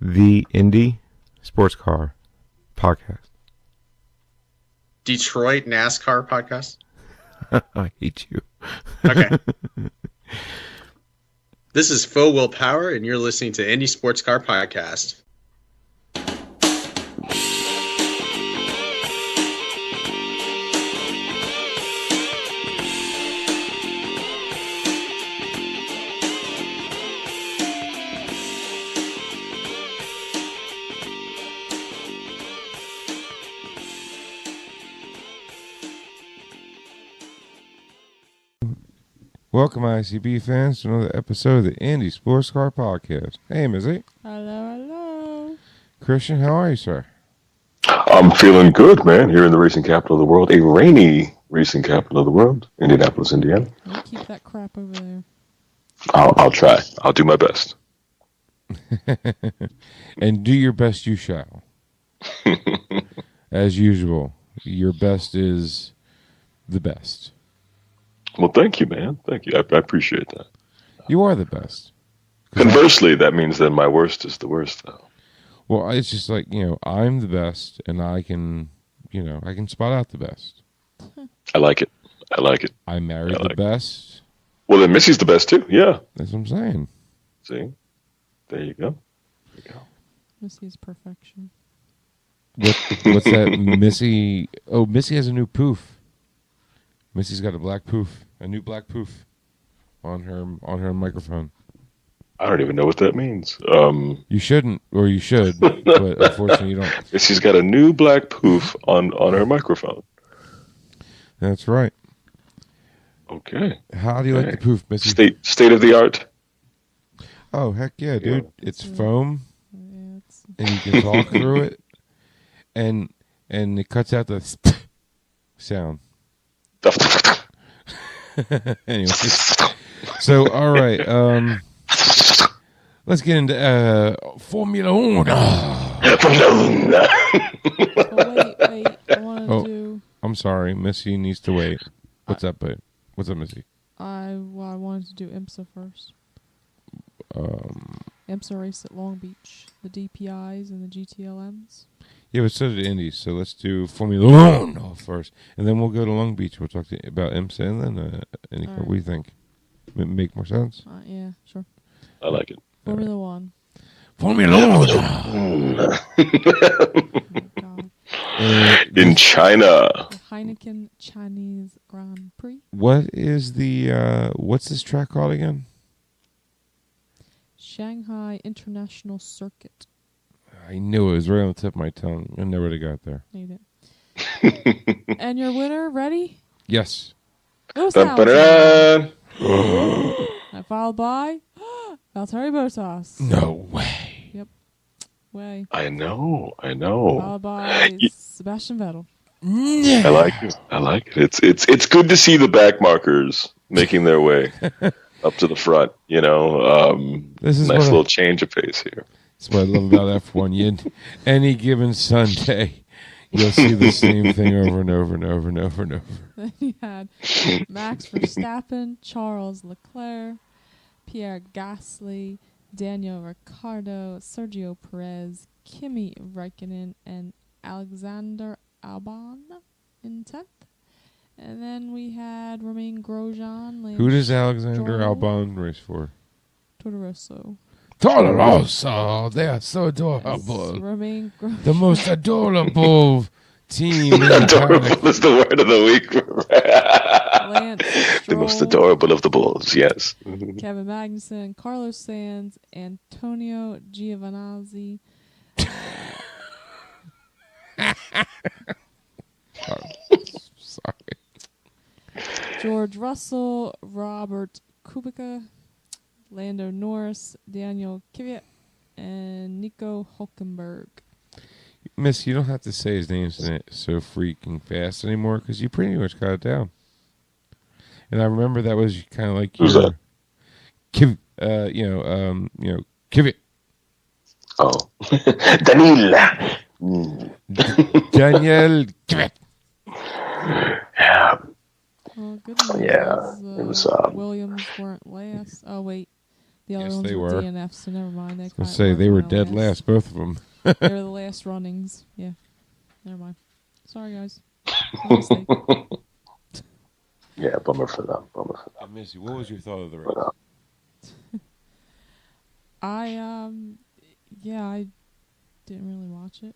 the Indy Sports Car Podcast. Detroit NASCAR podcast? I hate you. Okay. This is Faux Willpower, and you're listening to Indy Sports Car Podcast. Welcome, ICB fans, to another episode of the Indy Sports Car Podcast. Hey, Mizzy. Hello, hello. Christian, how are you, sir? I'm feeling good, man, here in the racing capital of the world, a rainy racing capital of the world, Indianapolis, Indiana. Don't keep that crap over there. I'll try. I'll do my best. And do your best you shall. As usual, your best is the best. Well, thank you, man. Thank you. I appreciate that. You are the best. Conversely, that means that my worst is the worst, though. Well, it's just like, I'm the best, and I can spot out the best. I like it. I married the best. Well, then Missy's the best, too. Yeah. That's what I'm saying. See? There you go. Missy's perfection. What's that, Missy? Oh, Missy has a new poof. Missy's got a new black poof on her microphone. I don't even know what that means. You shouldn't, or you should, but unfortunately you don't. Missy's got a new black poof on her microphone. That's right. Okay. How do you like the poof, Missy? State of the art. Oh, heck yeah, dude. It's foam, Yeah, and you can talk through it, and it cuts out the sound. Anyway, so all right, let's get into Formula One. wait. I want to do... I'm sorry, Missy needs to wait. What's up, babe? What's up, Missy? I wanted to do IMSA first. IMSA race at Long Beach. The DPIs and the GTLMs. Yeah, but so did Indy, so let's do Formula One first, and then we'll go to Long Beach. We'll talk about IMSA and then Indycar. Right. What do you think? Make more sense? Yeah, sure. I like it. Formula One. Formula One! God. In China. The Heineken Chinese Grand Prix. What is what's this track called again? Shanghai International Circuit. I knew it was right on the tip of my tongue. I never would have got there. No, you didn't. And your winner, ready? Yes. Lewis Dun, Hamilton. ba-da. And followed by Valtteri Bottas. No way. Yep. Way. I know. Followed by Sebastian Vettel. I like it. It's good to see the back markers making their way up to the front. This is nice little change of pace here. That's what I love about F1. Any given Sunday, you'll see the same thing over and over and over and over and over. Then you had Max Verstappen, Charles Leclerc, Pierre Gasly, Daniel Ricciardo, Sergio Perez, Kimi Räikkönen, and Alexander Albon in 10th. And then we had Romain Grosjean. Who does Alexander Stroll, Albon race for? Toro Rosso. Toro Rosso, they are so adorable. Romain Grosjean. The most adorable team in Adorable is the word of the week. Lance The Stroll, most adorable of the bulls, yes. Kevin Magnussen, Carlos Sainz, Antonio Giovinazzi. Sorry. George Russell, Robert Kubica, Lando Norris, Daniel Kvyat, and Nico Hulkenberg. Miss, you don't have to say his name so freaking fast anymore because you pretty much got it down. And I remember that was kind of like Who's your that? Kvyat. Oh. Daniel. Daniel Kvyat. Yeah. Well, good news Yeah, is, it was, Williams weren't last. Oh, wait. The other Yes, ones they were were. DNFs, so never mind. They Let's say they were dead last, both of them. They were the last runnings. Yeah. Never mind. Sorry, guys. My mistake. Yeah, bummer for them. Bummer for them. Missy, what was your thought of the race? But, I didn't really watch it.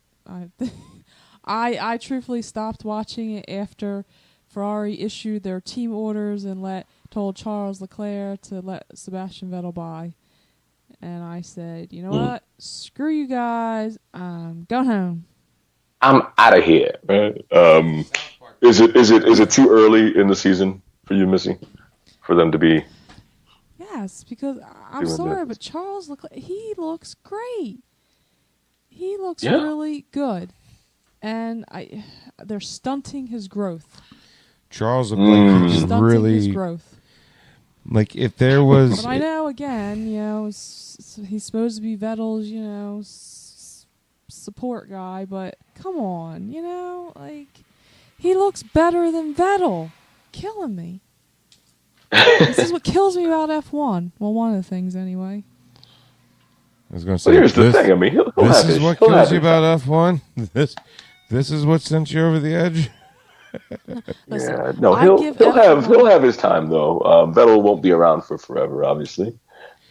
I truthfully stopped watching it after Ferrari issued their team orders and told Charles Leclerc to let Sebastian Vettel by. And I said, you know what? Screw you guys. I'm going home. I'm out of here. Right? Is it too early in the season for you, Missy, for them to be? Yes, because I'm sorry, but Charles Leclerc, he looks great. He looks really good, and they're stunting his growth. Charles looked like he's Stunting really his growth. like if there was. But I know again, he's supposed to be Vettel's, support guy. But come on, he looks better than Vettel. Killing me. This is what kills me about F1. Well, one of the things anyway. I was going to say. Well, here's the thing. I mean, this is what kills you about F1. This is what sent you over the edge. Listen, yeah, no, he'll have his time though. Vettel won't be around for forever, obviously.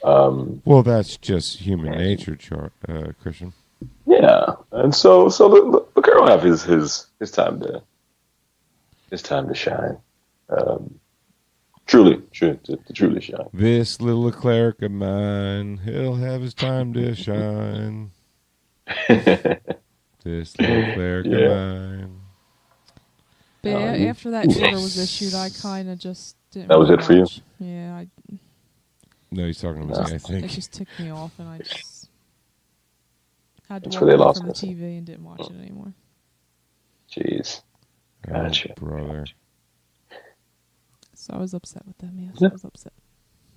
Well, that's just human nature, Christian. Yeah, and so Leclerc will have his time to shine. Truly shine. This little Leclerc of mine, he'll have his time to shine. This little Leclerc of mine. But after that order was issued, I kind of just didn't. That was it for you? Yeah, No, he's talking about me, I think. It just ticked me off, and I just had to That's where they walk away lost from the us. TV and didn't watch it anymore. Jeez. Gotcha. Oh, brother. So I was upset with them. Yes, I was upset.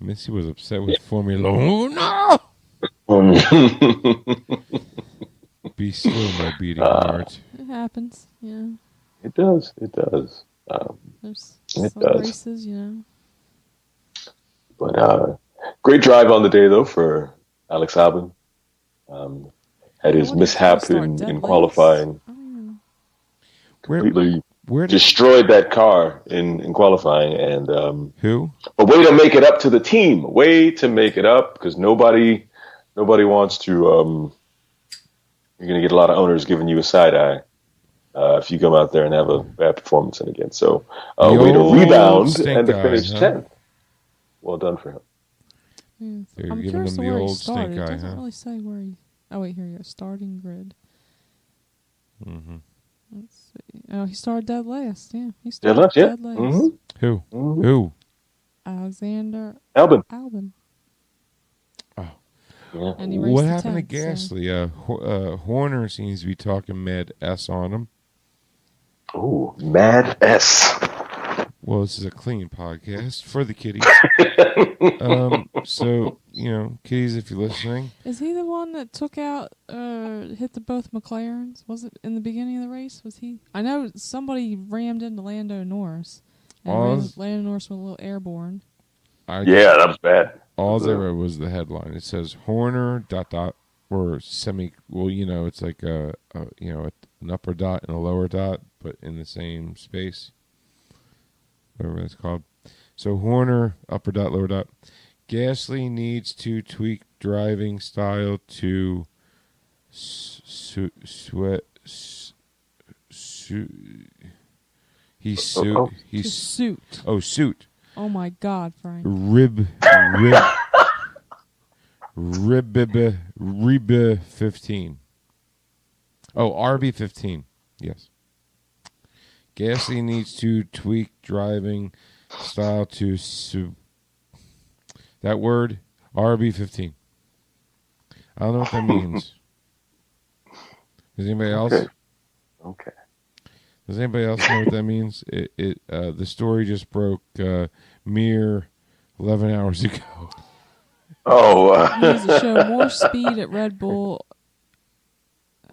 Missy was upset with Formula One. No! Be still, my beating heart. It happens, yeah. It does. There's It some does. races, But great drive on the day though for Alex Albon. Had his mishap in qualifying. Completely destroyed that car in qualifying, and who? A way to make it up to the team. A way to make it up because nobody wants to. You're going to get a lot of owners giving you a side eye if you come out there and have a bad performance in again. So a way to rebound and to finish 10th. Well done for him. Yeah. I'm curious to where he started. It doesn't really say where he. Oh wait, here you go. Starting grid. Mm-hmm. Let's see. Oh, he started dead last. Yeah, he started dead last. Mm-hmm. Who? Mm-hmm. Who? Alexander Albon. Oh. Yeah. And he raced What the happened 10th, to Gasly? Horner seems to be talking mad S on him. Ooh, Mad S. Well, this is a clean podcast for the kiddies. So, kiddies, if you're listening. Is he the one that took out, hit both McLarens? Was it in the beginning of the race? Was he? I know somebody rammed into Lando Norris. And Lando Norris was a little airborne. Yeah, that was bad. All I read was the headline. It says Horner ... or semi. Well, it's like an upper dot and a lower dot, but in the same space. Whatever that's called. So Horner, upper dot, lower dot. Gasly needs to tweak driving style to suit. Oh, suit. Oh my God, Frank. Rib 15. Oh, RB 15. Yes. Gasly needs to tweak driving style to that word RB 15. I don't know what that means. Does anybody else? Okay. Does anybody else know what that means? The story just broke mere 11 hours ago. He needs to show more speed at Red Bull.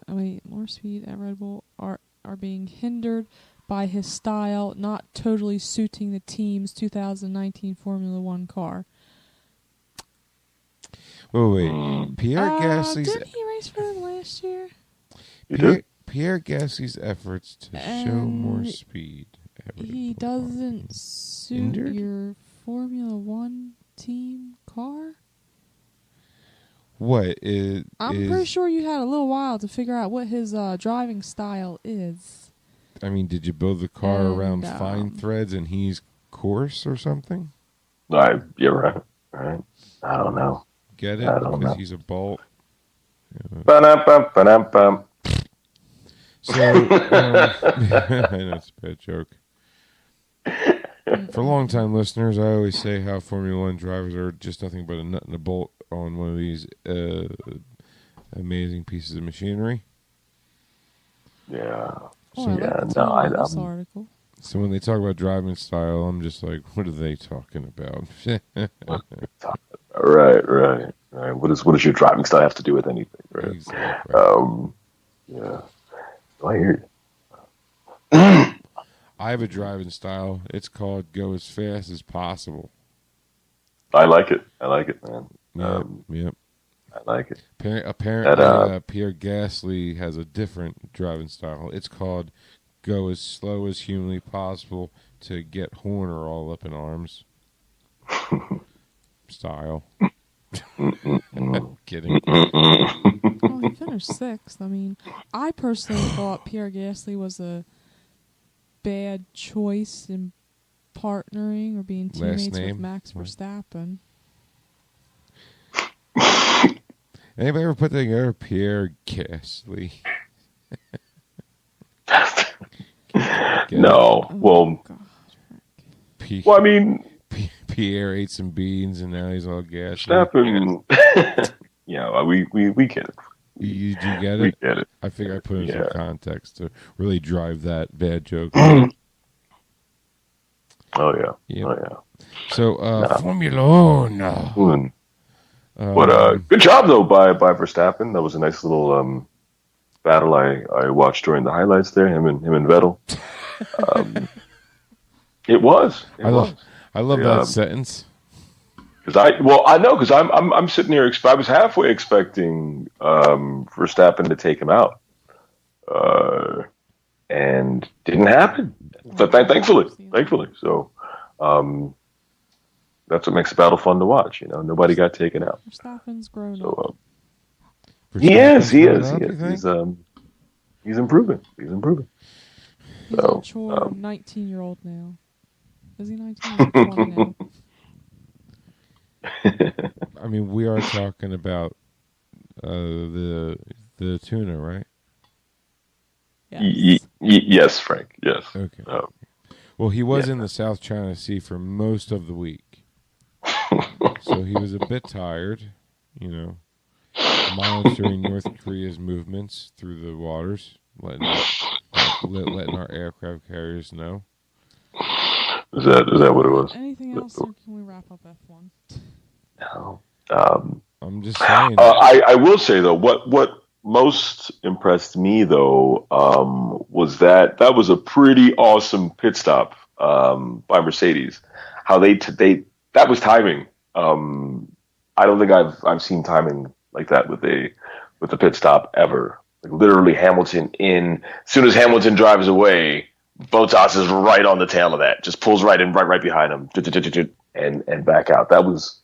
More speed at Red Bull are being hindered by his style not totally suiting the team's 2019 Formula One car. Oh wait, Pierre Gasly's Didn't he race for them last year? You did? Pierre Gasly's efforts to show more speed. He doesn't suit Injured? your Formula One team car. What is? I'm pretty sure you had a little while to figure out what his driving style is. I mean, did you build the car around And, fine threads and he's coarse or something? You're right. Right. I don't know. Get it? I don't Because know. he's a bolt. Ba-dum-bum. So, I know it's a bad joke. For long-time listeners, I always say how Formula One drivers are just nothing but a nut and a bolt on one of these amazing pieces of machinery. Yeah. Oh, I like the no, title of this article. So when they talk about driving style, I'm just like, what are they talking about? Right. What does your driving style have to do with anything? Right. Exactly. Yeah. I hear you. I have a driving style. It's called go as fast as possible. I like it, man. Yep. I like it. Apparently, Pierre Gasly has a different driving style. It's called go as slow as humanly possible to get Horner all up in arms. Style. Kidding. Well, he finished sixth. I mean, I personally thought Pierre Gasly was a bad choice in partnering or being teammates with Max Verstappen. Anybody ever put together Pierre Gasly? No. Well, I mean, Pierre ate some beans and now he's all gassy. Verstappen. Yeah, we get it. Did you get We it? get it. I figure I put in some context to really drive that bad joke. Oh yeah. Yep. Oh yeah. So Formula One. But good job though by Verstappen. That was a nice little battle I watched during the highlights there. Him and Vettel. It was. I love that sentence. Because I'm sitting here. I was halfway expecting Verstappen to take him out, and didn't happen. So thankfully. So that's what makes the battle fun to watch. You know, nobody got taken out. Verstappen's grown up. He is. He's improving. He's a mature 19-year-old now. Is he 19 or 20 now? I mean, we are talking about the tuna, right? Yes. Yes, Frank. Yes. Okay. Well, he was in the South China Sea for most of the week, so he was a bit tired, monitoring North Korea's movements through the waters, letting our aircraft carriers know. Is that what it was? Anything else, or can we wrap up F1? No. I'm just saying. I will say though, what most impressed me though was that was a pretty awesome pit stop by Mercedes. How that was timing. I don't think I've seen timing like that with a pit stop ever. Like literally Hamilton as soon as Hamilton drives away, Bottas is right on the tail of that. Just pulls right in, right behind him, and back out. That was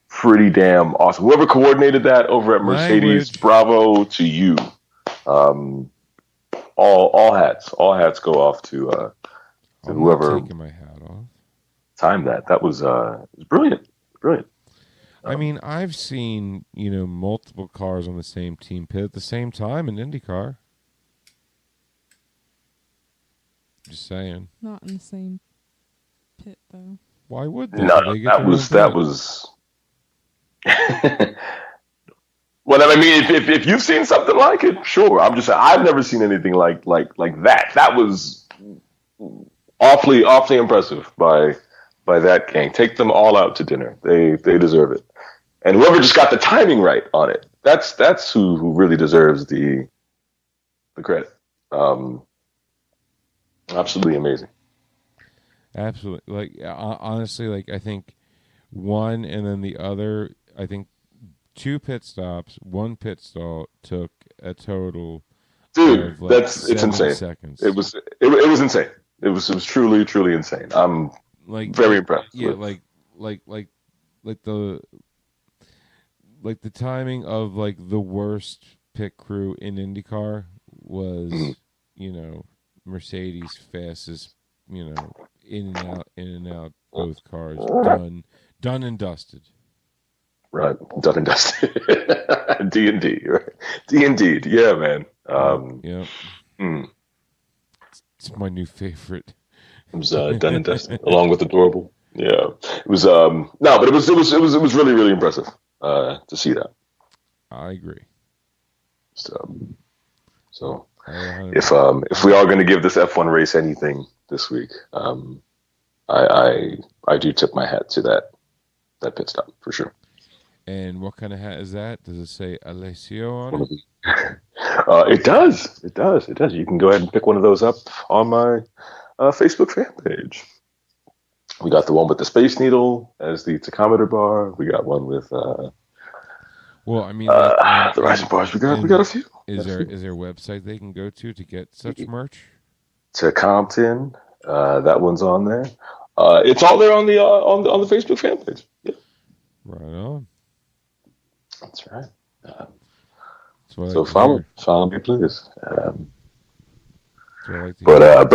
pretty damn awesome. Whoever coordinated that over at Mercedes, bravo to you. All hats go off to whoever taking my hat off. Timed that. That was brilliant. I mean, I've seen multiple cars on the same team pit at the same time in Indycar. Just saying. Not in the same pit though. Why would they? No, that was. Well, I mean, if you've seen something like it, sure. I'm just saying I've never seen anything like that. That was awfully impressive by that gang. Take them all out to dinner. They deserve it. And whoever just got the timing right on it, that's who really deserves the credit. Absolutely amazing. Absolutely. Honestly, I think one and then the other, I think 2 pit stops, 1 pit stall took a total Dude, of like it's 70 insane. seconds. It was insane. It was truly insane. I'm Like very impressed. Yeah, with, like the timing of like the worst pit crew in IndyCar was, Mercedes fastest, in and out, both cars done and dusted. right, done and dusted. D&D, right? D&D, yeah, man. Yeah. Hmm. It's my new favorite. It was done and dusted, along with adorable. Yeah, it was. No, but it was really impressive to see that. I agree. So I 100%. if we are going to give this F1 race anything this week, I do tip my hat to that pit stop for sure. And what kind of hat is that? Does it say Alessio on One it? of the, it does. It does. It does. You can go ahead and pick one of those up on my Facebook fan page. We got the one with the Space Needle as the tachometer bar. We got one with Well, I mean, the rising bars. We got a few. Is there a website they can go to get such merch? To Compton, that one's on there. It's all there on the on the Facebook fan page. Yeah. Right on. That's right. That's what I So like to hear. follow me, please. That's what I like to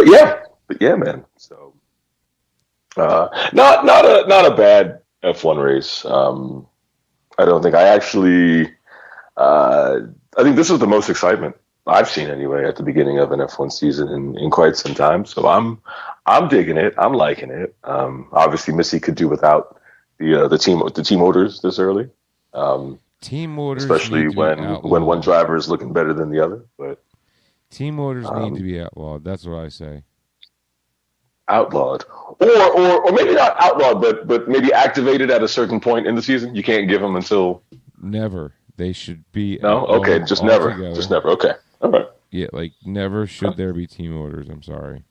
hear. But yeah, man. So not a bad F1 race. I don't think I actually. I think this is the most excitement I've seen anyway at the beginning of an F1 season in quite some time. So I'm digging it. I'm liking it. Obviously, Missy could do without the team orders this early. Team orders, especially need to when be outlawed. one driver is looking better than the other. But team orders need to be outlawed. That's what I say. Outlawed, or maybe not outlawed, but maybe activated at a certain point in the season. You can't give them until never. They should be no. Okay, just never. Together. Just never. Okay, all right. Yeah, like never should there be team orders. I'm sorry.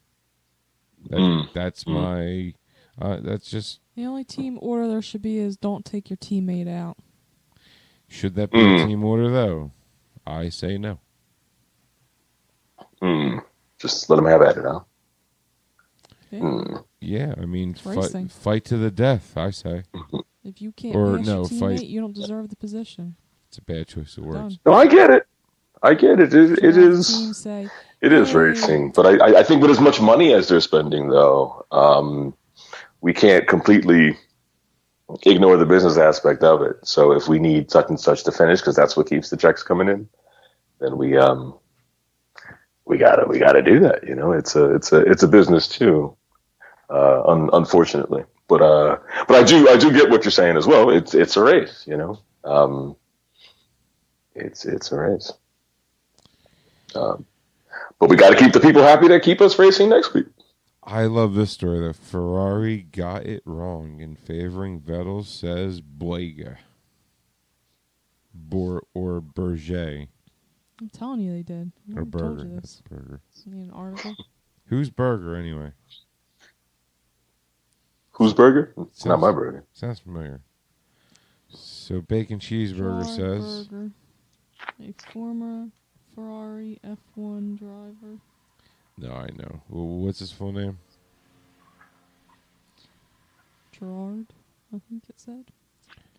That's my. That's just the only team order there should be is don't take your teammate out. Should that be a team order though? I say no. Just let them have at it, huh? Yeah, I mean, fight to the death, I say. If you can't pass your teammate, fight. You don't deserve the position. It's a bad choice of words. Done. No, I get it. It is racing, but I think with as much money as they're spending, though, we can't completely ignore the business aspect of it. So if we need such and such to finish, because that's what keeps the checks coming in, then we gotta do that. You know, it's a business too. Unfortunately, but I do get what you're saying as well. It's a race, you know. It's a race. But we got to keep the people happy that keep us racing next week. I love this story. The Ferrari got it wrong in favoring Vettel, says Boyga. Or Berger. I'm telling you they did. I Or told Berger. you this. Berger. See an article? Who's Berger anyway? Whose burger? It's not my burger. Sounds familiar. So Bacon Cheeseburger says... Berger, a former Ferrari F1 driver. No, I know. Well, what's his full name? Gerard, I think it said.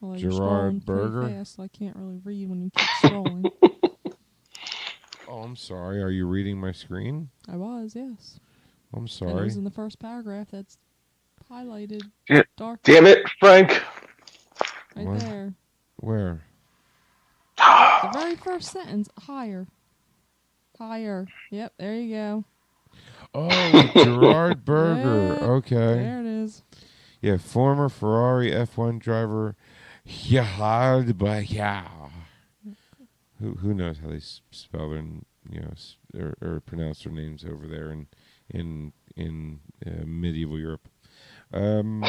Well, Gerard Berger? Fast, I can't really read when you keep scrolling. Oh, I'm sorry. Are you reading my screen? I was, yes. I'm And it sorry. was in the first paragraph that's highlighted dark. Damn it, Frank. Right What? there. Where? The very first sentence, higher. Higher. Yep, there you go. Oh, Gerard Berger. Yeah, Okay. there it is. Yeah, former Ferrari F1 driver Gerard Berger. Who knows how they spell their or pronounce their names over there in medieval Europe. And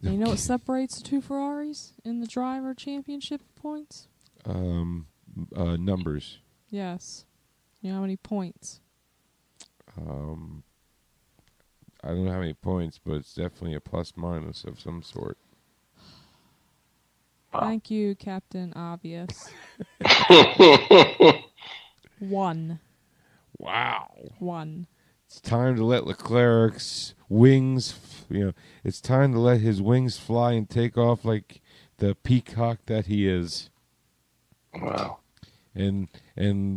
you know what separates the two Ferraris in the driver championship points? Numbers. Yes. You know how many points? I don't know how many points, but it's definitely a plus minus of some sort. Thank you, Captain Obvious. One. Wow. It's time to let Leclerc's wings, it's time to let his wings fly and take off like the peacock that he is. Wow. And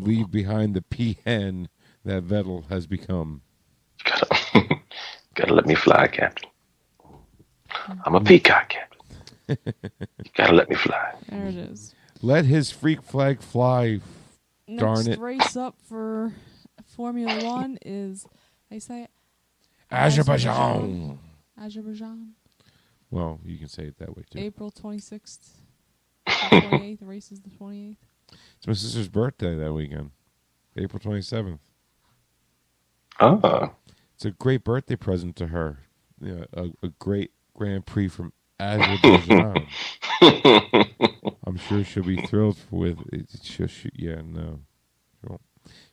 leave behind the peahen that Vettel has become. Gotta let me fly, Captain. I'm a peacock, Captain. You gotta let me fly. There it is. Let his freak flag fly. Darn Next it. race up for Formula One is, how you say it? Azerbaijan. Well, you can say it that way too. April 26th. 28th. The race is the 28th. It's my sister's birthday that weekend. April 27th. Ah. It's a great birthday present to her. A great Grand Prix from Azerbaijan. I'm sure she'll be thrilled with it.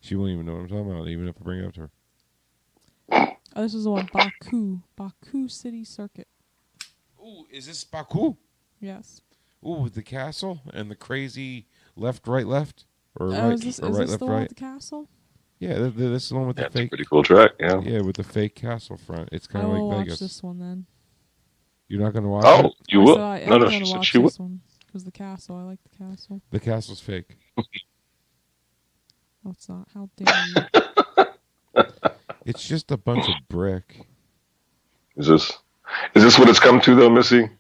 She won't even know what I'm talking about, even if I bring it up to her. Oh, this is the one, Baku City Circuit. Ooh, is this Baku? Yes. Ooh, with the castle and the crazy left, right, left? Or Oh, right, is this or right, left, the one right? with the castle? Yeah, this is the one with the That's a fake. pretty cool track, yeah. Yeah, with the fake castle front. It's kind I of will like watch Vegas. this one then. You're not going to watch Oh, it? you I will? said I am No, going she to said watch she would. this one. Because the castle, I like the castle. The castle's fake. No, it's not. How dare you? It's just a bunch of brick. Is this what it's come to, though, Missy?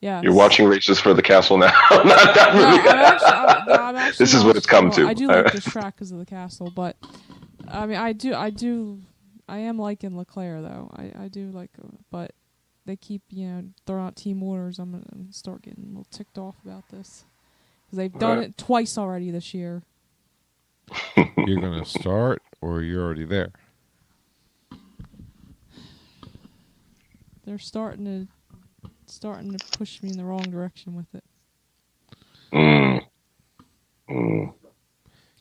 Yes. You're watching races for the castle now. Not No, really. I'm actually This is what it's come to. I do like this track because of the castle, but I mean, I am liking Leclerc though. I do like, but they keep throwing out team orders. I'm gonna start getting a little ticked off about this because they've done it twice already this year. You're going to start, or you're already there? They're starting to push me in the wrong direction with it.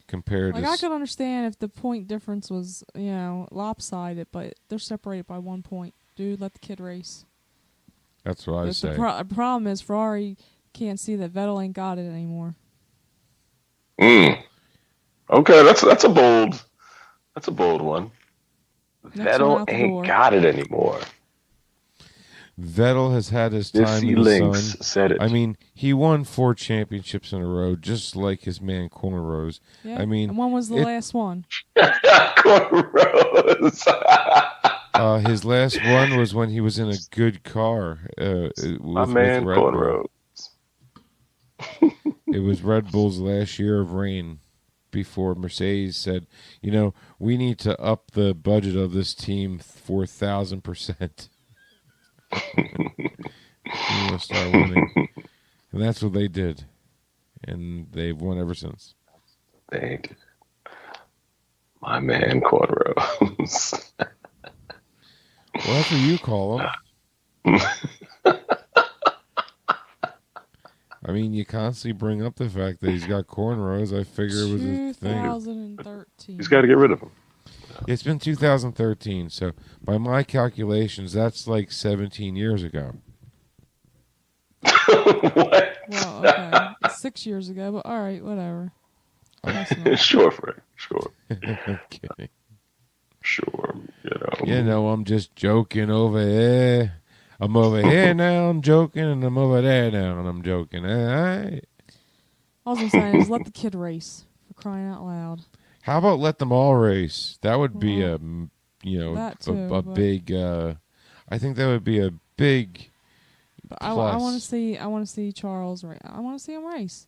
Compared Like to I could understand if the point difference was lopsided, but they're separated by 1 point. Dude, let the kid race. that's what I The say. problem is Ferrari can't see that Vettel ain't got it anymore. Okay, that's a bold one. Next one out Vettel the ain't door. got it anymore. Vettel has had his time Missy in the Lynx sun. said it. I mean, he won 4 championships in a row, just like his man Cornrows. Yeah. I mean, and when was the last one? Cornrows. His last one was when he was in a good car. My with man Red Bull. Cornrows. It was Red Bull's last year of reign before Mercedes said, we need to up the budget of this team 4,000%. We want to start winning. And that's what they did. And they've won ever since. They did. My man Cornrows. Well, that's what you call him. I mean, you constantly bring up the fact that he's got cornrows. I figure it was a thing. 2013. He's got to get rid of him. It's been 2013, so by my calculations, that's like 17 years ago. What? Well, okay. It's 6 years ago, but all right, whatever. Sure, Frank. Sure. I'm kidding. Sure. I'm just joking over here. I'm over here now, I'm joking, and I'm over there now, and I'm joking. All right. All I'm saying is let the kid race, for crying out loud. How about let them all race? That would be that too, a big. I think that would be a big. But plus. I want to see Charles race. I want to see him race.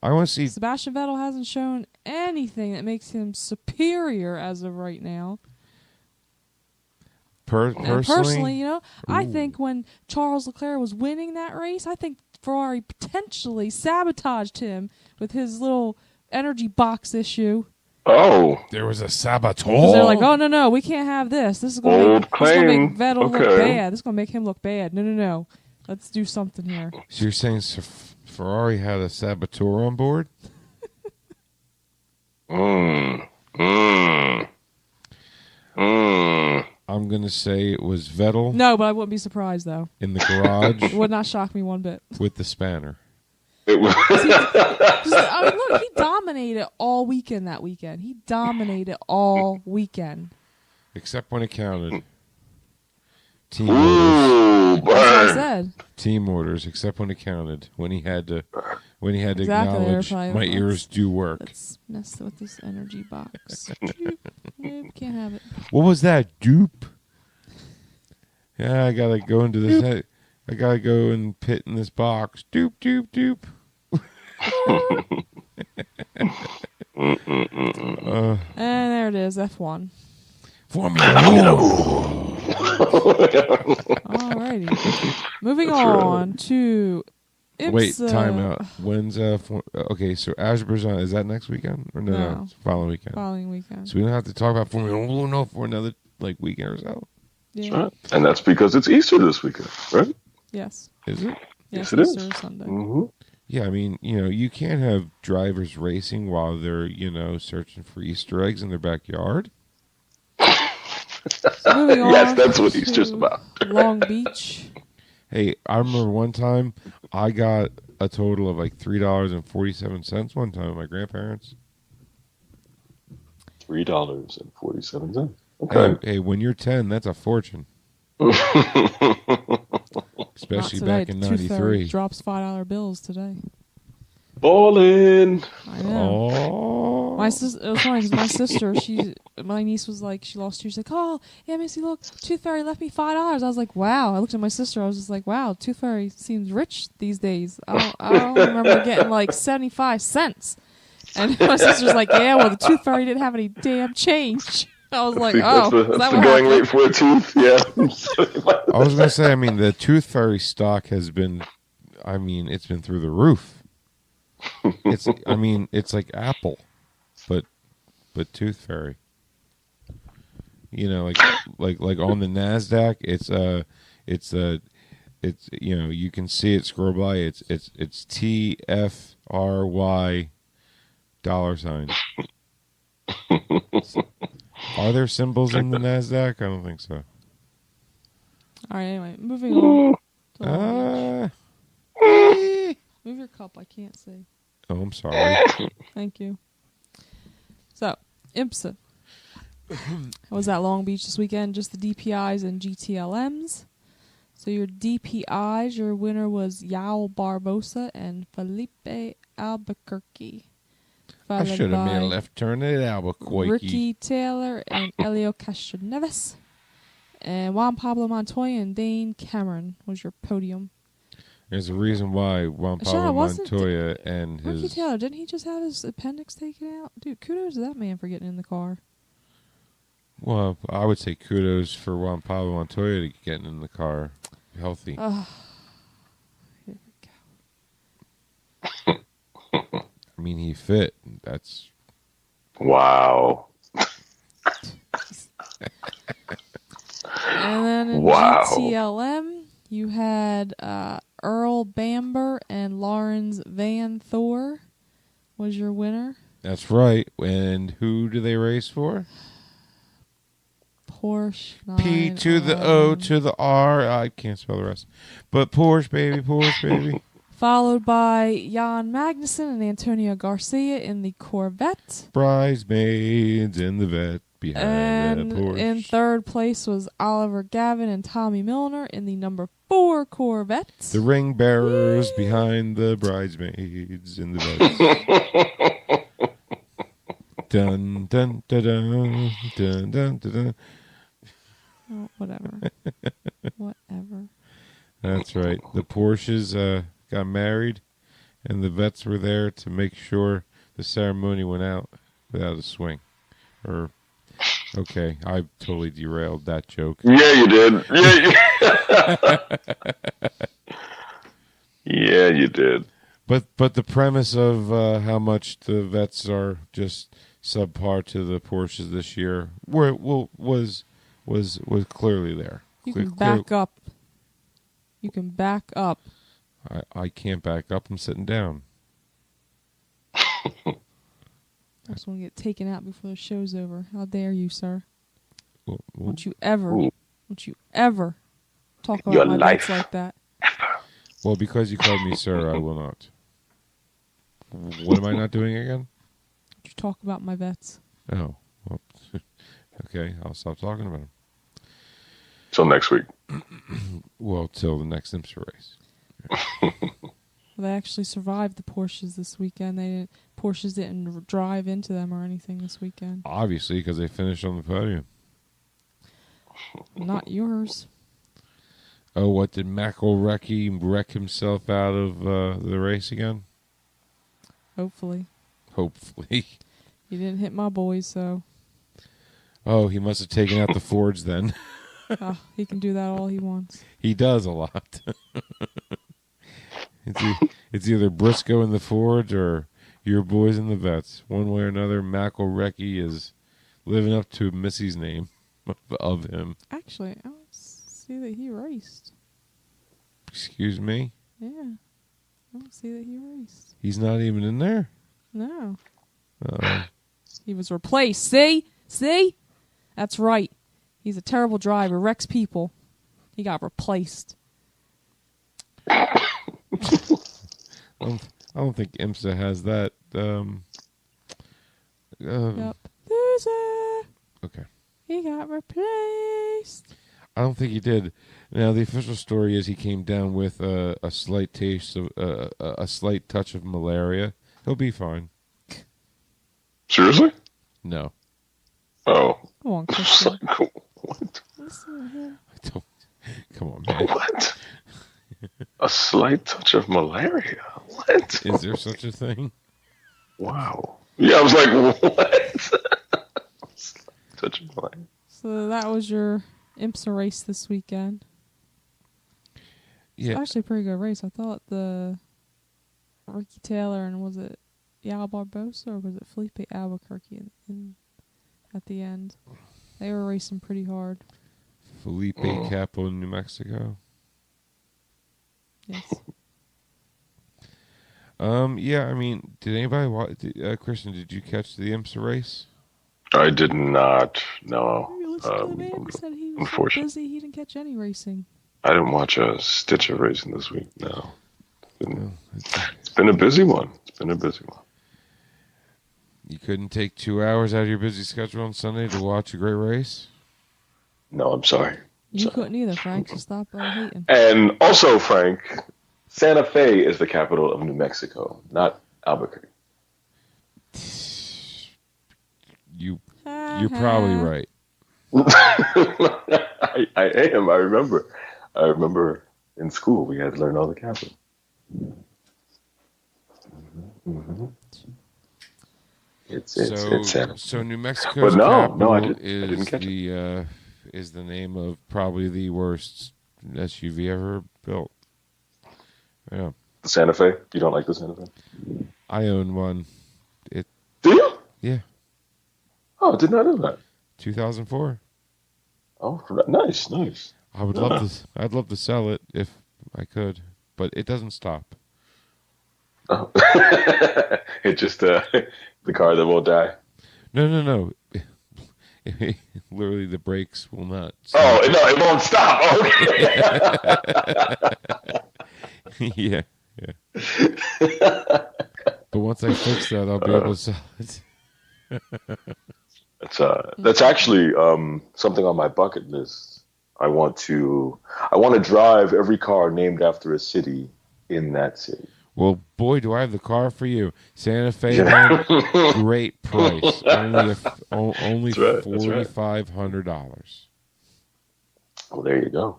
I want to see. Sebastian Vettel hasn't shown anything that makes him superior as of right now. Personally, I think when Charles Leclerc was winning that race, I think Ferrari potentially sabotaged him with his little energy box issue. Oh. There was a saboteur. Because they're like, oh, no, we can't have this. This is going to make Vettel look bad. This is going to make him look bad. No. Let's do something here. So you're saying Ferrari had a saboteur on board? I'm going to say it was Vettel No, but I wouldn't be surprised though. in the garage It would not shock me one bit. with the spanner. It was. I mean, look, he dominated all weekend that weekend. He dominated all weekend. Except when it counted. Team orders. Ooh, That's what I burn. said. Team orders, except when it counted. When he had to Exactly, they were acknowledge probably my like, ears do work. Let's mess with this energy box. Nope, can't have it. What was that? Dupe? Yeah, I gotta go into this. I gotta go and pit in this box. Dupe, dupe, dupe. And there it is, F1. Formula Alrighty. Moving on to IMSA. Wait, time out. When's okay? So Azerbaijan, is that next weekend or no? No. It's following weekend. Following weekend. So we don't have to talk about Formula Uno for another weekend or so. Yeah. And that's because it's Easter this weekend, right? Yes. Is it? Yes, it is. Easter Sunday. Mm-hmm. Yeah, I mean, you can't have drivers racing while they're, searching for Easter eggs in their backyard. So moving on Yes, that's what to Easter's about. Long Beach. Hey, I remember one time I got a total of like $3.47 one time with my grandparents. $3.47. Okay. Hey, when you're 10, that's a fortune. Especially Not back today. in Tooth Fairy '93. drops $5 bills today. Ballin'. I know. Oh, My sister, it was funny because my sister, my niece was like, she lost. She was like, "Oh, yeah, Missy, look, Tooth Fairy left me $5." I was like, "Wow!" I looked at my sister. I was just like, "Wow, Tooth Fairy seems rich these days." I don't remember getting like 75 cents. And my sister's like, "Yeah, well, the Tooth Fairy didn't have any damn change." I was like, That's "Oh, the, is that that's the what going happened?" rate for a tooth. Yeah. I was gonna say, I mean, the Tooth Fairy stock has been, it's been through the roof. It's like Apple, but Tooth Fairy. Like on the Nasdaq, it's you can see it scroll by. It's TFRY $. Are there symbols in the Nasdaq? I don't think so. All right, anyway, moving on. to Long Beach. Move your cup. I can't see. Oh, I'm sorry. Thank you. So, IMSA. I was at Long Beach this weekend, just the DPIs and GTLMs. So your DPIs, your winner was Yael Barbosa and Felipe Albuquerque. I should have made a left turn at Albuquerque. Ricky Taylor and Elio Castroneves. And Juan Pablo Montoya and Dane Cameron was your podium. There's a reason why Juan Pablo Montoya and his... Ricky Taylor, didn't he just have his appendix taken out? Dude, kudos to that man for getting in the car. Well, I would say kudos for Juan Pablo Montoya to getting in the car healthy. Here we go. I mean, he fit. That's... Wow. And then in Wow. GTLM, you had Earl Bamber and Lawrence Van Thor was your winner. That's right. And who do they race for? Porsche. P to the O to the R. I can't spell the rest. But Porsche, baby, Porsche, baby. Followed by Jan Magnussen and Antonio Garcia in the Corvette. Bridesmaids in the vet behind And the Porsche. in third place was Oliver Gavin and Tommy Milner in the number 4 Corvette. The ring bearers behind the bridesmaids in the vet. Dun, dun, dun, dun, dun, dun, dun, dun. Oh, whatever. Whatever. That's right. The Porsches got married, and the vets were there to make sure the ceremony went out without a swing. Okay, I totally derailed that joke. Yeah, you did. Yeah, you did. But the premise of how much the vets are just subpar to the Porsches this year was clearly there. You can back up. You can back up. I can't back up. I'm sitting down. I just want to get taken out before the show's over. How dare you, sir? Don't you ever, Ooh. don't you ever talk Your about my life. vets like that. Well, because you called me sir, I will not. What am I not doing again? Don't you talk about my vets. Oh, well, okay. I'll stop talking about them. Till next week. Well, till the next IMSA race. They actually survived the Porsches this weekend. Porsches didn't drive into them or anything this weekend. Obviously, because they finished on the podium. Not yours. Oh, what did McElrecky wreck himself out of the race again? Hopefully. Hopefully. He didn't hit my boys, so Oh, he must have taken out the Fords then. he can do that all he wants. He does a lot. It's either Briscoe in the Fords or your boys in the Vets. One way or another, McElrecky is living up to Missy's name of him. Actually, I don't see that he raced. Excuse me? Yeah. I don't see that he raced. He's not even in there? No. Uh, He was replaced. See? See? That's right. He's a terrible driver. Wrecks people. He got replaced. I don't think IMSA has that. Yep. Loser. Okay. He got replaced. I don't think he did. Now the official story is he came down with a slight taste of a slight touch of malaria. He'll be fine. Seriously? No, Oh. Come on, It's Christian. like, what? Listen to him. I don't. Come on, man. What? A slight touch of malaria? What? Is there such a thing? Wow. Yeah, I was like, what? Slight touch of malaria. So that was your IMSA race this weekend. It's Yeah. actually a pretty good race. I thought the Ricky Taylor and was it Yal Barbosa or was it Felipe Albuquerque at the end? They were racing pretty hard. Felipe Capo, New Mexico. Yes. Yeah. I mean, did anybody watch? Christian, did you catch the IMSA race? I did not. No. You listened to the man. He said he was so unfortunate. busy he didn't catch any racing. I didn't watch a stitch of racing this week. No. No, It's been a busy one. It's been a busy one. you couldn't take 2 hours out of your busy schedule on Sunday to watch a great race? No, I'm sorry. You Sorry. couldn't either, Frank. So stop hating. And also, Frank, Santa Fe is the capital of New Mexico, not Albuquerque. You're probably right. I am. I remember. I remember in school we had to learn all the capital. Mm-hmm. It's Santa. So New Mexico's But no, capital I didn't catch it. is the name of probably the worst SUV ever built. Yeah, The Santa Fe. You don't like the Santa Fe? I own one. Do you? Yeah, Oh, did not know that. 2004. Oh, nice. I would love to. I'd love to sell it if I could, but it doesn't stop. Oh. It's just the car that won't die. No. Literally, the brakes will not. Oh no, it won't stop. Okay. yeah. But once I fix that, I'll be able to sell it. That's actually something on my bucket list. I want to drive every car named after a city in that city. Well, boy, do I have the car for you. Santa Fe, man, great price. Only That's right. $4,500. Well, there you go.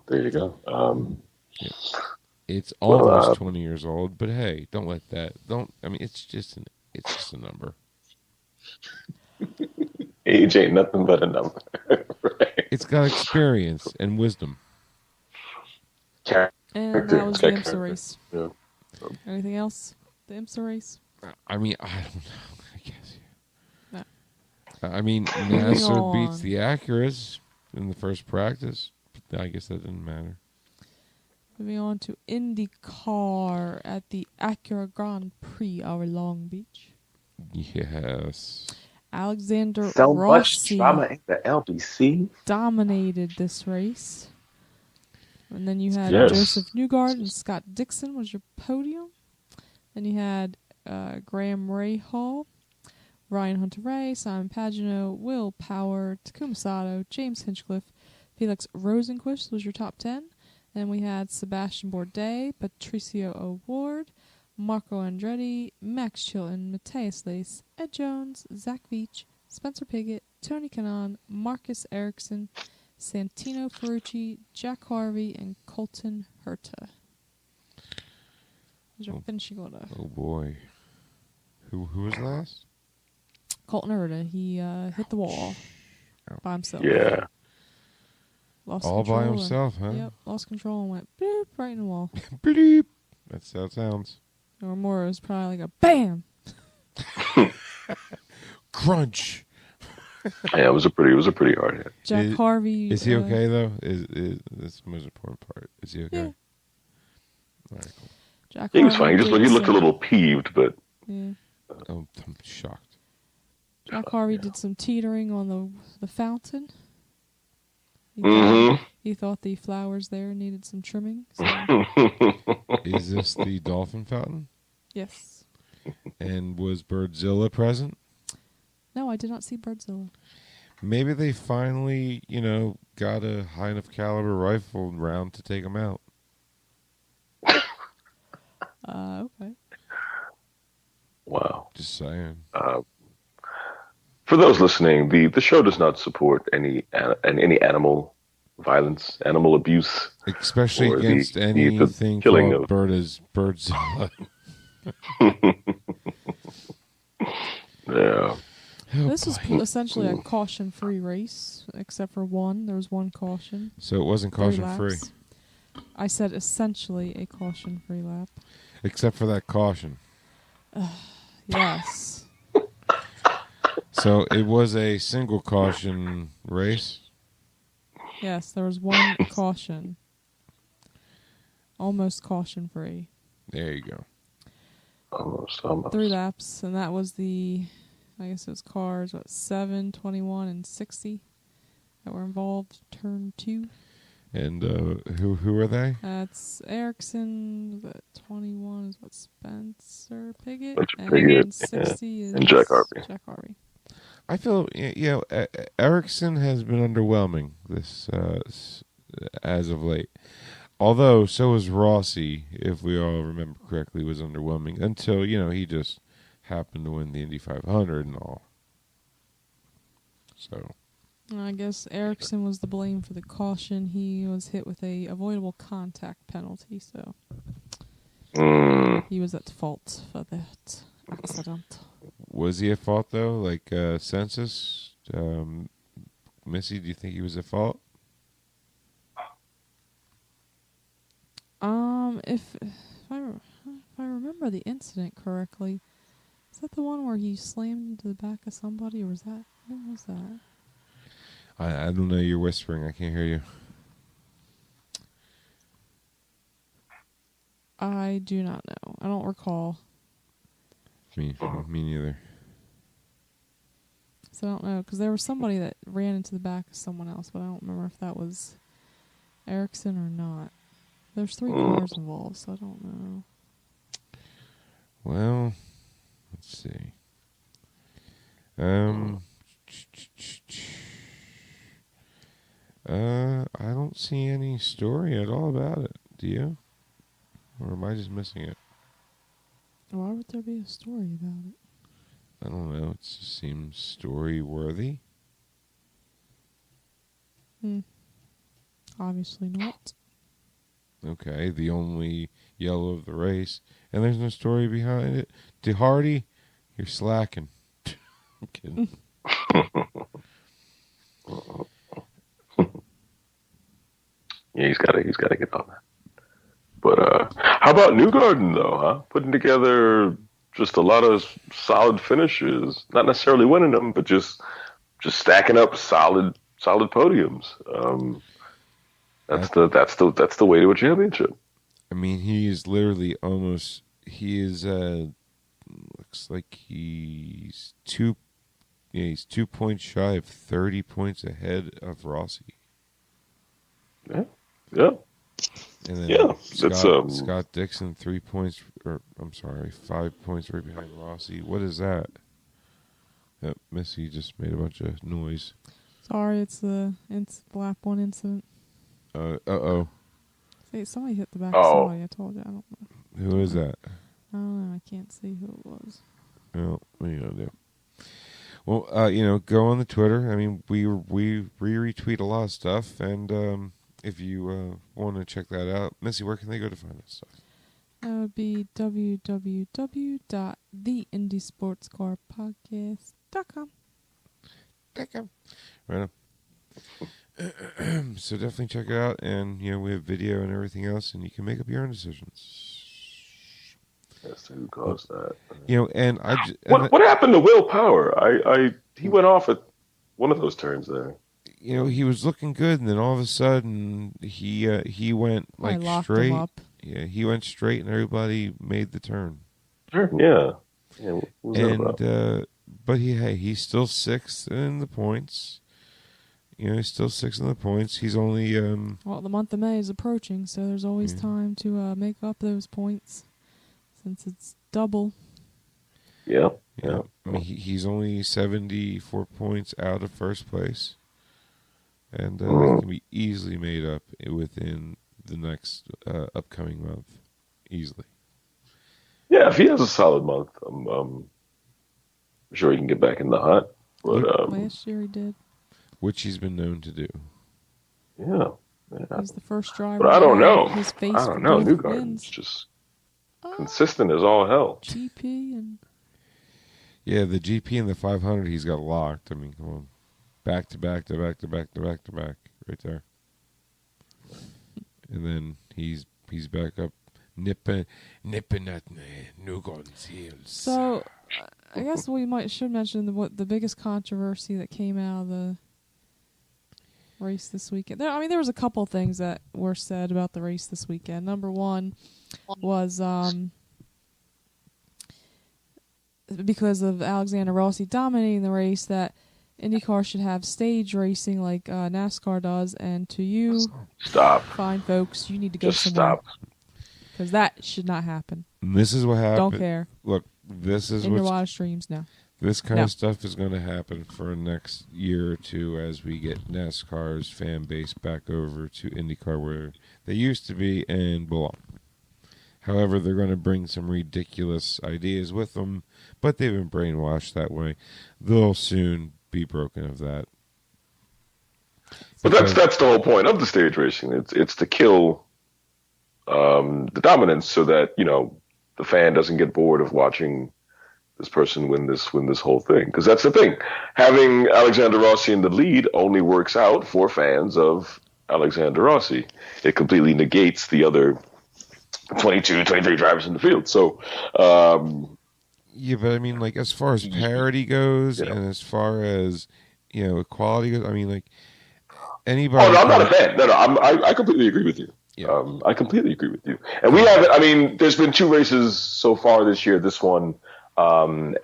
It's almost 20 years old, but hey, don't let that. I mean, it's just a number. Age ain't nothing but a number. Right. It's got experience and wisdom. And that was the IMSA Character. race. Yeah. Anything else? The IMSA race? I mean, I don't know. I guess. No. I mean, Moving NASA beats on. the Acuras in the first practice. But I guess that didn't matter. Moving on to Indycar at the Acura Grand Prix over Long Beach. Yes. Alexander So much Rossi drama in the LBC. dominated this race. And then you had Yes. Joseph Newgard and Scott Dixon was your podium. Then you had Graham Rahal, Ryan Hunter-Reay, Simon Pagino, Will Power, Takuma Sato, James Hinchcliffe, Felix Rosenquist was your top 10. Then we had Sebastian Bourdais, Patricio O'Ward, Marco Andretti, Max Chilton, Matthias Lace, Ed Jones, Zach Veach, Spencer Piggott, Tony Kanaan, Marcus Ericsson, Santino Ferrucci, Jack Harvey, and Colton Herta. Was your finishing order? Oh boy, who was last? Colton Herta. He hit the wall by himself. Yeah. Lost All by control himself, and, huh? Yep, lost control and went boop right in the wall. Bleep. That's how it sounds. Or more, it was probably like a BAM! Crunch. Yeah, it was a pretty hard hit. Jack Harvey. Is he okay though? Is that's the most important part? Is he okay? Yeah. All right, cool. Jack He was Harvey fine. He did looked a some- little peeved, but Yeah. Oh, I'm shocked. Jack Harvey did some teetering on the fountain. He, Mhm. he thought the flowers there needed some trimming. So Is this the dolphin fountain? yes. And was Birdzilla present? No, I did not see Birdzilla. Maybe they finally, got a high enough caliber rifle round to take him out. Okay. Wow. Just saying. For those listening, the show does not support any animal violence, animal abuse. Especially Or against the anything killing called of- Birdzilla. Yeah. Oh, This was boy. essentially a caution-free race, except for one. There was one caution. So it wasn't 3 caution free, laps. I said essentially a caution-free lap. except for that caution. Yes. So it was a single caution race. Yes, there was one caution. Almost caution-free. There you go. Almost. 3 laps, and that was I guess it was cars, 7, 21, and 60 that were involved. Turn 2. And who are they? That's Ericsson. That 21 is Spencer Piggott. Spencer Piggott, And 60 is and Jack Harvey. Jack Harvey. I feel Ericsson has been underwhelming this as of late. Although so was Rossi, if we all remember correctly, was underwhelming until he just happened to win the Indy 500 and all. So I guess Ericsson was the blame for the caution. He was hit with a avoidable contact penalty, so he was at fault for that accident. was he at fault though? Like census, Missy, do you think he was at fault? If I remember the incident correctly, is that the one where he slammed into the back of somebody, or was that when was that? I don't know. You're whispering. I can't hear you. I do not know. I don't recall. Me neither. So I don't know, because there was somebody that ran into the back of someone else, but I don't remember if that was Ericsson or not. There's 3 cars involved, so I don't know. Well, let's see. I don't see any story at all about it. Do you? Or am I just missing it? Why would there be a story about it? I don't know. It just seems story worthy. Obviously not. Okay, the only yellow of the race, and there's no story behind it. To Hardy, you're slacking. I'm kidding. Yeah, he's got to get on that. But how about Newgarden though? Huh? Putting together just a lot of solid finishes. Not necessarily winning them, but just stacking up solid podiums. That's the way to a championship. I mean, he is literally almost. He is. Looks like he's 2 he's 2 points shy of 30 points ahead of Rossi. Yeah. And then Yeah, that's Scott Dixon 3 points, or I'm sorry, 5 points right behind Rossi. What is that? Yep, Missy just made a bunch of noise. Sorry, it's the lap 1 incident. Uh-oh. See, somebody hit the back Oh. of somebody. I told you. I don't know. Who is that? I don't know. I can't see who it was. Well, what are you going to do? Well, go on the Twitter. I mean, we retweet a lot of stuff, and if you want to check that out, Missy, where can they go to find that stuff? That would be www.theindysportscarpodcast.com. Right on. So definitely check it out, and we have video and everything else, and you can make up your own decisions. Yes, who caused that? And What happened to Will Power? He went off at one of those turns there. He was looking good, and then all of a sudden he went I locked straight. him up. Yeah, he went straight, and everybody made the turn. Sure. Yeah. What was that about? But he's still sixth in the points. He's still sixth in the points. He's only Well, the month of May is approaching, so there's always time to make up those points, since it's double. Yeah. I mean, he's only 74 points out of first place, and that can be easily made up within the next upcoming month, easily. Yeah, if he has a solid month, I'm sure he can get back in the hunt. But Last year he did. Which he's been known to do. Yeah. He's the first driver. But I don't know. His face I don't know. both Newgarden's wins. just consistent as all hell. GP and Yeah, the GP and the 500 he's got locked. I mean, come on. Back to back to back to back to back to back. Right there. And then he's back up nipping at Newgarden's heels. so I guess we should mention the biggest controversy that came out of the race this weekend. There was a couple things that were said about the race this weekend. Number one was because of Alexander Rossi dominating the race, that IndyCar should have stage racing like NASCAR does, and to you, Stop. fine folks, you need to go Just somewhere. stop. Because that should not happen. And this is what happened. Don't care. Look, this is In your what's wildest dreams now. This kind No. of stuff is going to happen for the next year or two as we get NASCAR's fan base back over to IndyCar where they used to be and belong. However, they're going to bring some ridiculous ideas with them, but they've been brainwashed that way. They'll soon be broken of that. But that's the whole point of the stage racing. It's to kill the dominance so that the fan doesn't get bored of watching this person win this whole thing. Because that's the thing. Having Alexander Rossi in the lead only works out for fans of Alexander Rossi. It completely negates the other 22, 23 drivers in the field. So, yeah, but I mean, like, as far as parity goes and as far as, equality goes, I mean, like, anybody... Oh, no, I'm not a fan. No, I completely agree with you. Yeah. I completely agree with you. And we haven't, I mean, there's been 2 races so far this year, this one and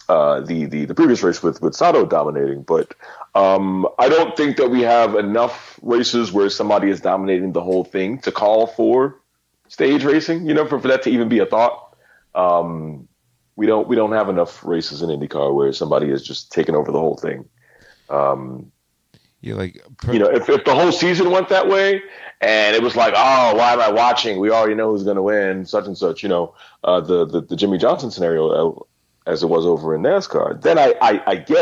the previous race with Sato dominating. But I don't think that we have enough races where somebody is dominating the whole thing to call for stage racing, for that to even be a thought. We don't have enough races in IndyCar where somebody is just taking over the whole thing. Yeah, like... if the whole season went that way, and it was like, oh, why am I watching? We already know who's going to win, such and such. The Jimmy Johnson scenario, as it was over in NASCAR. Then I get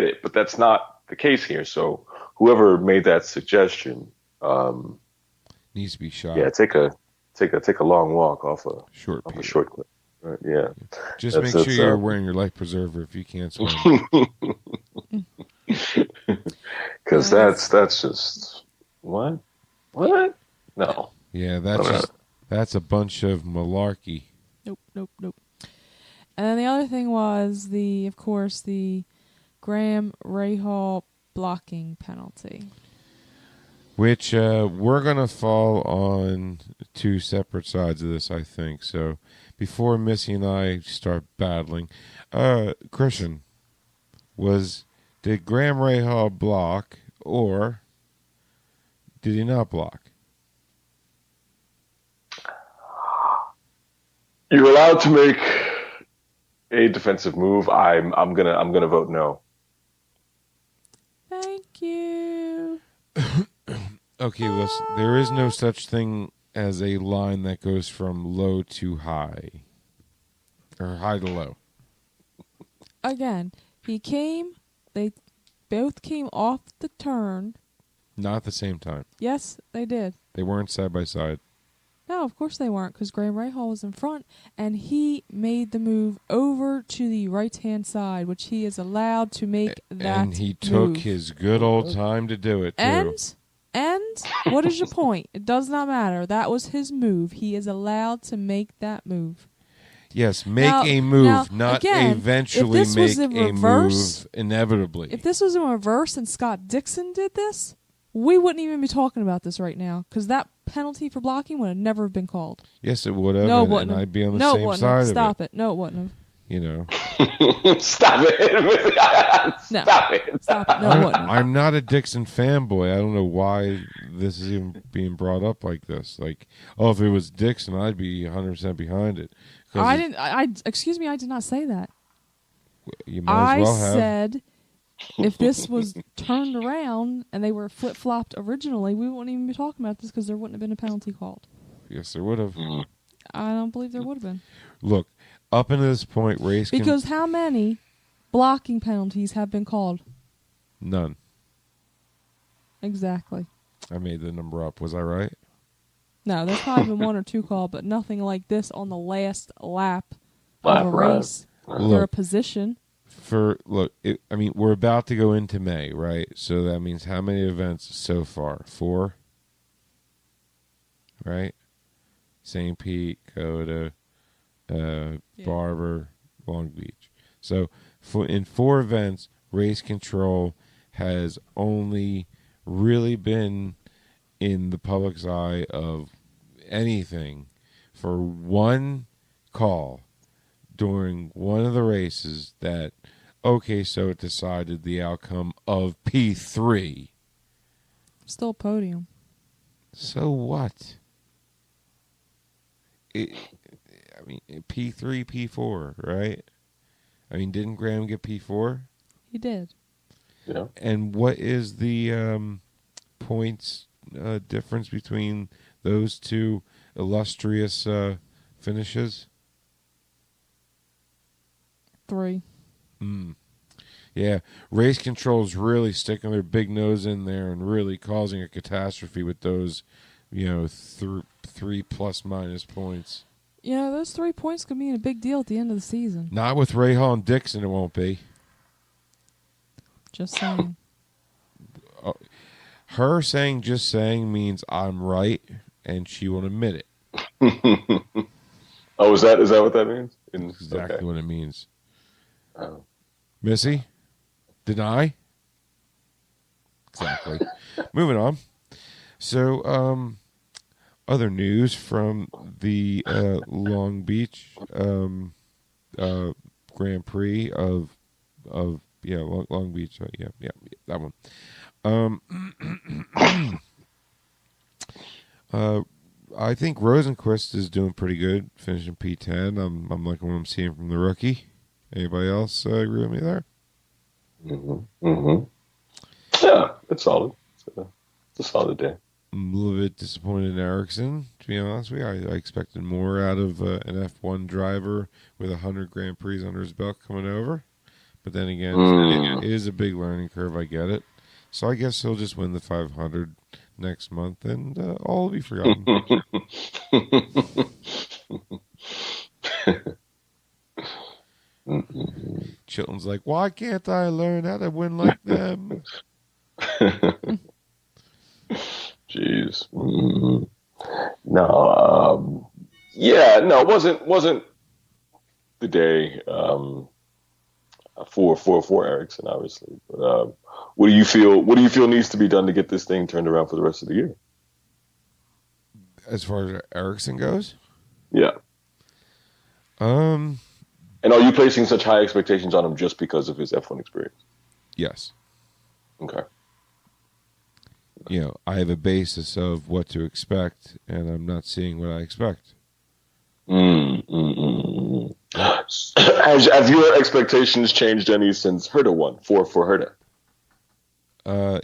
it, but that's not the case here. So whoever made that suggestion needs to be shot. Yeah, take a long walk off a short clip. Right, yeah, just make sure you're wearing your life preserver if you can't swim. Because that's just what? No. Yeah, that's a bunch of malarkey. Nope. And then the other thing was of course, the Graham Rahal blocking penalty, which we're gonna fall on 2 separate sides of this, I think. So before Missy and I start battling, Christian, did Graham Rahal block or did he not block? You're allowed to make a defensive move. I'm gonna vote no. Thank you. Okay, listen. There is no such thing as a line that goes from low to high. Or high to low. Again, they both came off the turn. Not at the same time. Yes, they did. They weren't side by side. No, of course they weren't, because Graham Rahal was in front, and he made the move over to the right-hand side, which he is allowed to make that And he took move. his good old time to do it, too. And what is your point? It does not matter. That was his move. He is allowed to make that move. Yes, make a move, not again, eventually if this make was in a reverse, move inevitably. If this was in reverse and Scott Dixon did this, we wouldn't even be talking about this right now, because that penalty for blocking would have never been called. Yes, it would have, No, it and wouldn't. I'd be on the No, it same wouldn't. side Stop of it. No, it wouldn't have. You know. Stop it. No. Stop it. Stop it. No, it wouldn't have. I'm not a Dixon fanboy. I don't know why this is even being brought up like this. Like, oh, if it was Dixon, I'd be 100% behind it. Excuse me, I did not say that. You might as well have. I said if this was turned around and they were flip-flopped originally, we wouldn't even be talking about this because there wouldn't have been a penalty called. Yes, there would have. I don't believe there would have been. Look, up until this point, race Because how many blocking penalties have been called? None. Exactly. I made the number up. Was I right? No, there's probably been one or two called, but nothing like this on the last lap of a race or a position. We're about to go into May, right? So that means how many events so far? 4? Right? St. Pete, Coda, Barber, Long Beach. So in 4 events, race control has only really been in the public's eye of anything for one call during one of the races that, okay, so it decided the outcome of P3. Still podium. So what? P3, P4, right? I mean, didn't Graham get P4? He did. Yeah. And what is the points difference between those two illustrious finishes? 3. Yeah, race control's really sticking their big nose in there and really causing a catastrophe with those, 3 plus minus points. Those 3 points could mean a big deal at the end of the season. Not with Rahal and Dixon, it won't be. Just saying. Her saying just saying means I'm right, and she won't admit it. Oh, is that what that means? Exactly what it means. Oh. Missy? Deny? Exactly. Moving on. So, other news from the Long Beach Grand Prix of Long Beach. That one. I think Rosenquist is doing pretty good, finishing P10. I'm liking what I'm seeing from the rookie. Anybody else agree with me there? Yeah, it's solid. It's a solid day. I'm a little bit disappointed in Ericsson, to be honest with you. I expected more out of an F1 driver with 100 Grand Prix under his belt coming over. But then again, it is a big learning curve. I get it. So I guess he'll just win the 500 next month, and all will be forgotten. Chilton's like, why can't I learn how to win like them? Jeez. No. It wasn't the day for Ericsson, obviously. But what do you feel needs to be done to get this thing turned around for the rest of the year? As far as Ericsson goes? Yeah. And are you placing such high expectations on him just because of his F1 experience? Yes. Okay. You know, I have a basis of what to expect, and I'm not seeing what I expect. Have your expectations changed any since Herta won for Herta?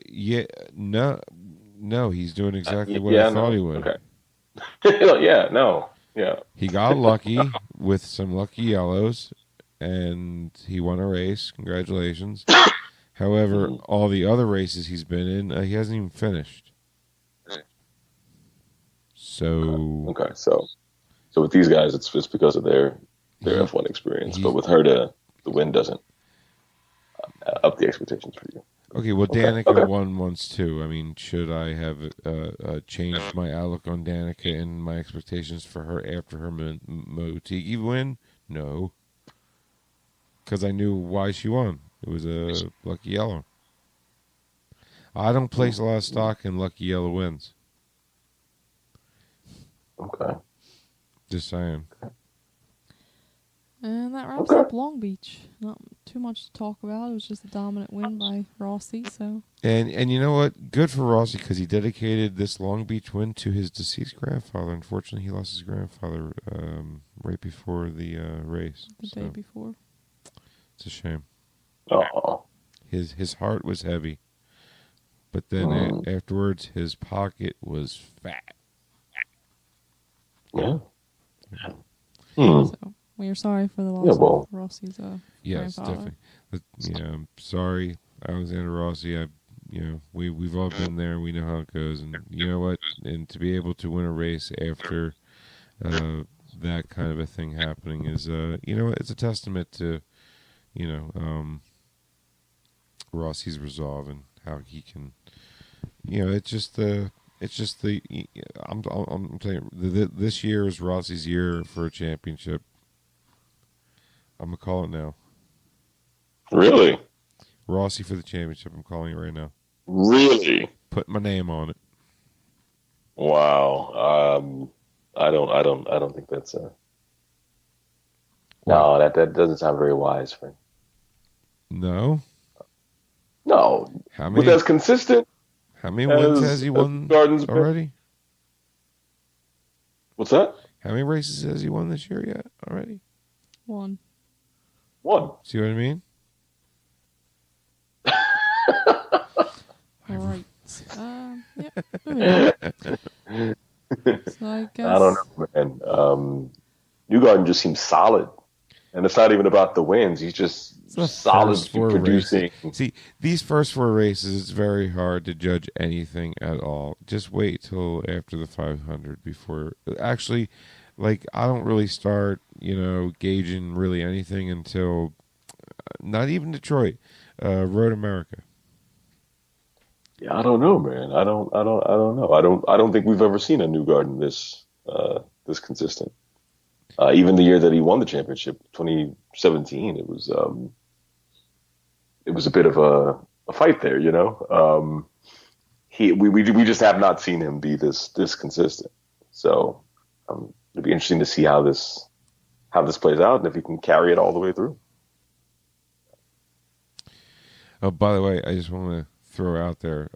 Yeah, no, he's doing exactly what I Yeah, thought no. he would. Okay. Yeah, no. Yeah. He got lucky with some lucky yellows, and he won a race. Congratulations. However, all the other races he's been in, he hasn't even finished. So Okay. So with these guys, it's because of their F1 experience. But with Herta, the win doesn't up the expectations for you. Okay, well, Danica won once too. I mean, should I have changed my outlook on Danica and my expectations for her after her Motegi win? No, because I knew why she won. It was a lucky yellow. I don't place a lot of stock in lucky yellow wins. Okay. Just saying. And that wraps up Long Beach. Not too much to talk about. It was just a dominant win by Rossi. So. And you know what? Good for Rossi because he dedicated this Long Beach win to his deceased grandfather. Unfortunately, he lost his grandfather right before the race. The day before. It's a shame. Oh. His heart was heavy, but then afterwards, his pocket was fat. Yeah. So we are sorry for the loss of Rossi's yes, grandfather. definitely. I'm sorry, Alexander Rossi. We've all been there. We know how it goes, and you know what? And to be able to win a race after that kind of a thing happening is, it's a testament to, Rossi's resolve and how he can, it's just the. I'm telling you, this year is Rossi's year for a championship. I'm gonna call it now. Really? Rossi for the championship. I'm calling it right now. Really? Put my name on it. Wow. I don't think that's no, that doesn't sound very wise, Frank. No. No. How many? With as consistent. How many wins has he won already? What's that? How many races has he won this year yet already? One. See what I mean? All right. Yeah. So I guess. I don't know, man. Newgarden just seems solid. And it's not even about the wins. He's just solid producing. See, these first 4 races, it's very hard to judge anything at all. Just wait till after the 500 before. Actually, I don't really start, gauging really anything until not even Detroit, Road America. Yeah, I don't know, man. I don't know. I don't think we've ever seen a Newgarden this consistent. Even the year that he won the championship, 2017, it was a bit of a fight there, we just have not seen him be this consistent. So it'd be interesting to see how this plays out and if he can carry it all the way through. Oh, by the way, I just want to throw out there.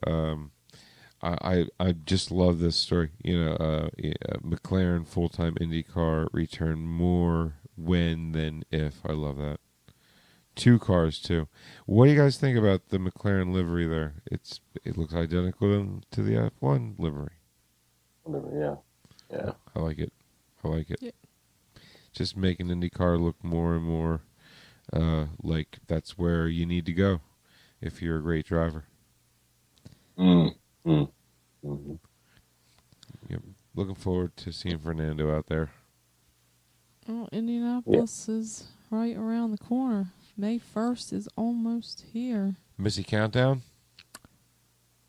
I just love this story. McLaren full-time IndyCar return more when than if. I love that. 2 cars too. What do you guys think about the McLaren livery there? It looks identical to the F1 livery. Yeah. I like it. Yeah. Just making IndyCar look more and more like that's where you need to go if you're a great driver. Mm-hmm. Yep. Looking forward to seeing Fernando out there. Well, Indianapolis is right around the corner. May 1st is almost here. Missy countdown?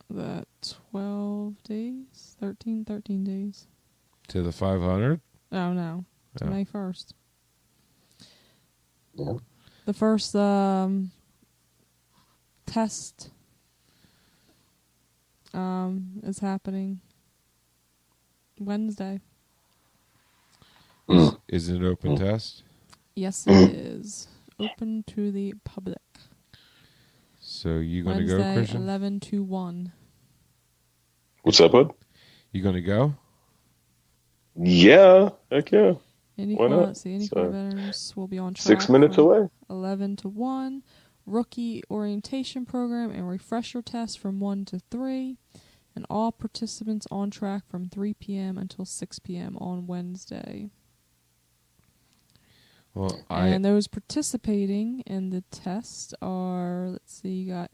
That 12 days? 13 days. To the 500? Oh, no. To May 1st. Yeah. The first test is happening Wednesday. Is it an open test? Yes, it is. Open to the public. So you going to go, Wednesday, Christian? 11 to 1. What's up, bud? You going to go? Yeah, heck yeah. Why not? Let's see, IndyCar veterans will be on track 6 minutes from away. 11 to 1. Rookie orientation program and refresher test from 1 to 3. And all participants on track from 3 p.m. until 6 p.m. on Wednesday. Well, And those participating in the test are, let's see, I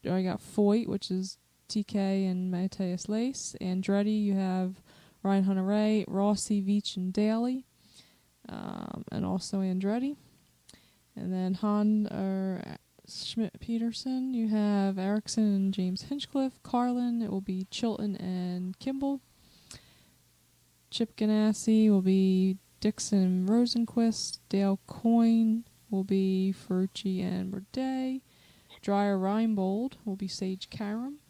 got Foyt, which is TK and Matthias Lace. Andretti, you have Ryan Hunter-Ray, Rossi, Veach, and Daly, and also Andretti. And then Schmidt-Peterson, you have Erickson and James Hinchcliffe. Carlin, it will be Chilton and Kimball. Chip Ganassi will be Dixon and Rosenquist. Dale Coyne will be Ferrucci and Burdett. Dreyer Reinbold will be Sage Karam.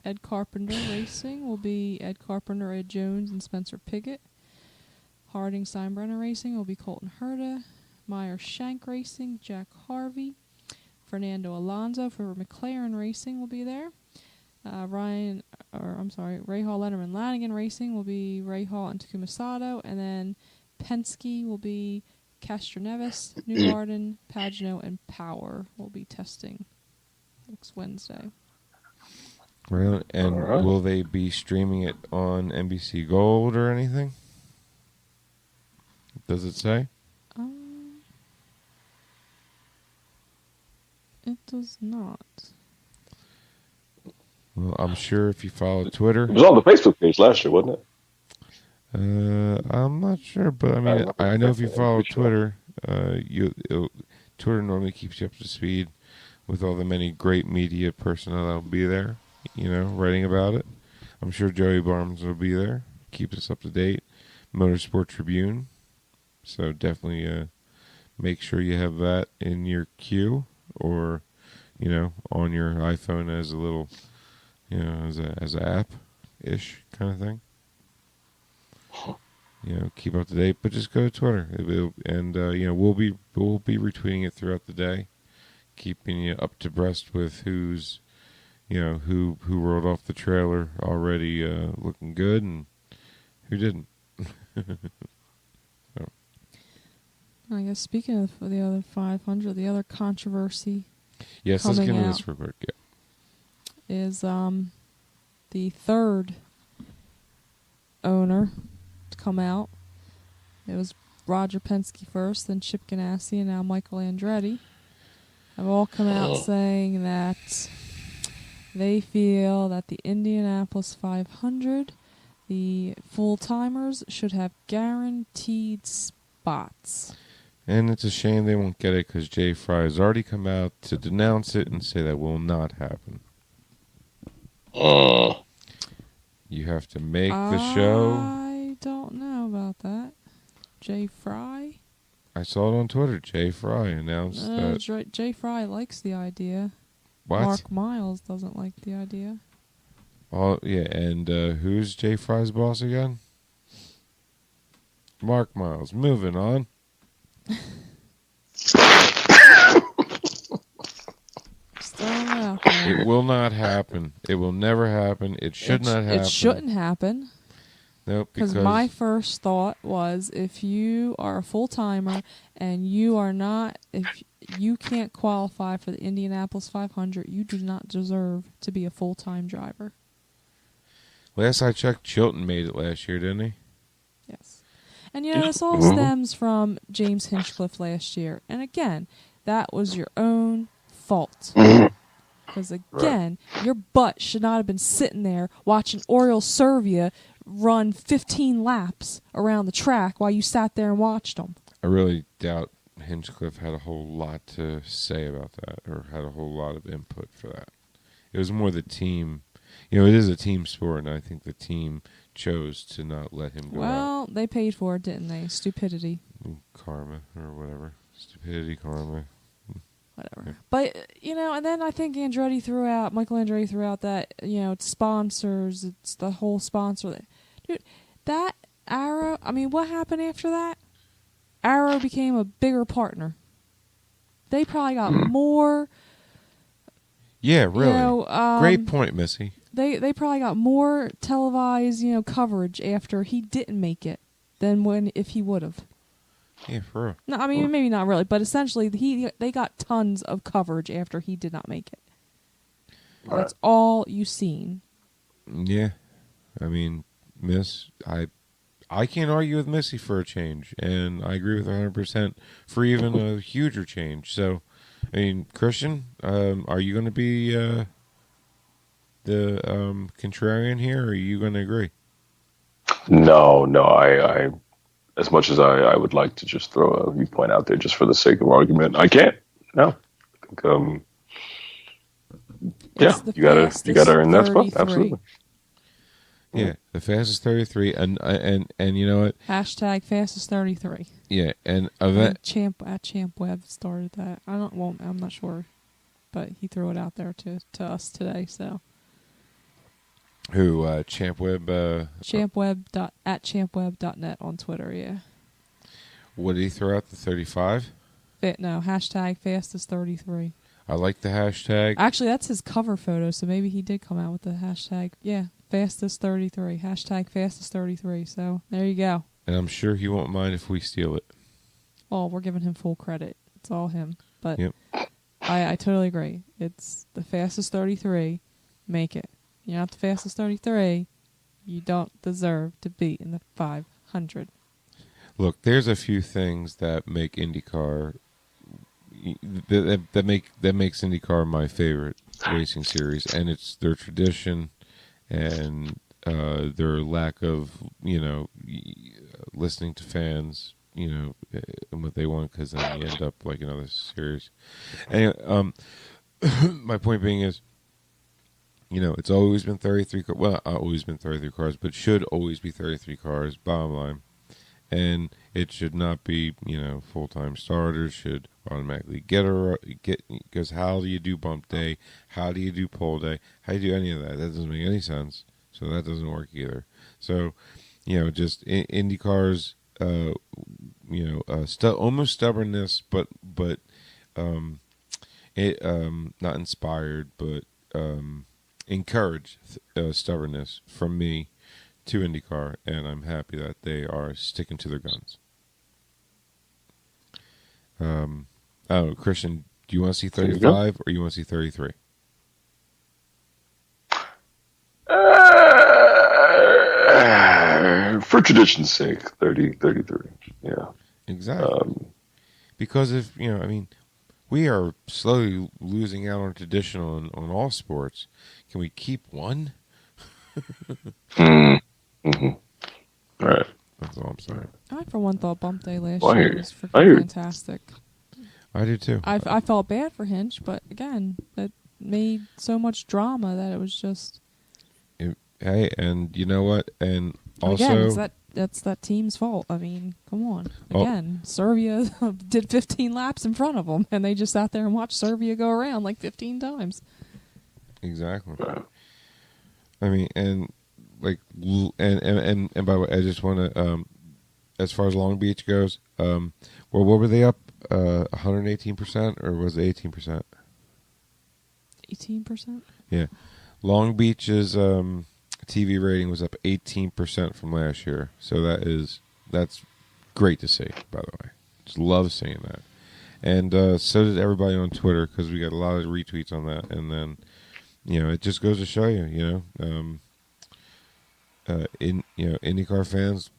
Ed Carpenter Racing will be Ed Carpenter, Ed Jones, and Spencer Piggott. Harding Steinbrenner Racing will be Colton Herta. Meyer Shank Racing, Jack Harvey. Fernando Alonso for McLaren Racing will be there. Ray Hall Letterman Lanigan Racing will be Ray Hall and Takuma Sato. And then Penske will be Castroneves, Newgarden, Pagano, and Power will be testing next Wednesday. Really? And All right. will they be streaming it on NBC Gold or anything? Does it say? It does not. Well, I'm sure if you follow Twitter. It was on the Facebook page last year, wasn't it? I'm not sure, but I mean, I know if you follow Twitter, Twitter normally keeps you up to speed with all the many great media personnel that will be there, writing about it. I'm sure Joey Barnes will be there, keep us up to date. Motorsport Tribune, so definitely make sure you have that in your queue or, on your iPhone as a little, as a app-ish kind of thing. Keep up to date, but just go to Twitter, we'll be retweeting it throughout the day, keeping you up to breast with who's, who rolled off the trailer already looking good and who didn't. So. I guess speaking of the other 500, the other controversy. Yes, let's get into this real quick. Yeah. Is the third owner to come out. It was Roger Penske first, then Chip Ganassi, and now Michael Andretti have all come out saying that they feel that the Indianapolis 500, the full-timers, should have guaranteed spots. And it's a shame they won't get it because Jay Fry has already come out to denounce it and say that will not happen. You have to make the show. I don't know about that. Jay Fry? I saw it on Twitter. Jay Fry announced that. Jay Fry likes the idea. What? Mark Miles doesn't like the idea. Oh, yeah, and who's Jay Fry's boss again? Mark Miles. Moving on. It will not happen. It will never happen. It should not happen. It shouldn't happen. Nope. Because my first thought was, if you are a full timer and if you can't qualify for the Indianapolis 500, you do not deserve to be a full time driver. Last I checked, Chilton made it last year, didn't he? Yes. And this all stems from James Hinchcliffe last year. And again, that was your own fault. Because again, your butt should not have been sitting there watching Oriole Servia run 15 laps around the track while you sat there and watched them. I really doubt Hinchcliffe had a whole lot to say about that or had a whole lot of input for that. It was more the team. It is a team sport, and I think the team chose to not let him go out. Well, they paid for it, didn't they? Stupidity. Karma or whatever. Stupidity, karma. Whatever. Yeah. But, and then I think Michael Andretti threw out that, it's sponsors, it's the whole sponsor. Dude, that Arrow, what happened after that? Arrow became a bigger partner. They probably got more. Yeah, really. You know, Great point, Missy. They probably got more televised, coverage after he didn't make it than if he would have. Yeah, for real. No, I mean maybe not really, but essentially they got tons of coverage after he did not make it. That's all you've seen. Yeah, I mean, I can't argue with Missy for a change, and I agree with her 100% for even a huger change. So, I mean, Christian, are you going to be the contrarian here, or are you going to agree? No, I as much as I would like to just throw a viewpoint out there just for the sake of argument, I can't. No. I think, yeah, you gotta earn that spot. Absolutely. Yeah, the fastest 33, and you know what? Hashtag fastest 33. Yeah, and event Champ Webb started that. I'm not sure, but he threw it out there to us today. So who Champ Webb? Champweb @champweb.net on Twitter. Yeah. What did he throw out? The 35? No, hashtag fastest 33. I like the hashtag. Actually, that's his cover photo, so maybe he did come out with the hashtag. Yeah, fastest 33. Hashtag fastest 33. So there you go. And I'm sure he won't mind if we steal it. Well, we're giving him full credit. It's all him. But yep. I totally agree. It's the fastest 33. Make it. You're not the fastest 33. You don't deserve to be in the 500. Look, there's a few things that make IndyCar that makes IndyCar my favorite racing series, and it's their tradition and their lack of listening to fans, and what they want, because then you end up like another series. Anyway, my point being is, it's always been 33. Well, not always been 33 cars, but should always be 33 cars. Bottom line. And it should not be, full-time starters should automatically get, because how do you do bump day? How do you do pole day? How do you do any of that? That doesn't make any sense. So that doesn't work either. So, just IndyCar's, almost stubbornness, but not inspired, but encouraged stubbornness from me to IndyCar, and I'm happy that they are sticking to their guns. Christian, do you want to see 35 or you want to see 33? For tradition's sake, 33. Yeah. Exactly. Because if, we are slowly losing out on tradition on all sports. Can we keep one? Mm-hmm. All right. That's all I'm saying. I, for one, thought Bump Day last year was fantastic. I do too. I felt bad for Hinch, but again, that made so much drama that it was just. Hey, and you know what? And also, again, that's that team's fault. I mean, come on. Again, Serbia did 15 laps in front of them, and they just sat there and watched Serbia go around like 15 times. Exactly. I mean, and by the way, I just want to, as far as Long Beach goes, what were they up? 118%, or was it 18%? 18%. Yeah, Long Beach's TV rating was up 18% from last year, so that's great to see. By the way, just love seeing that, and so did everybody on Twitter, because we got a lot of retweets on that, and then it just goes to show you, IndyCar fans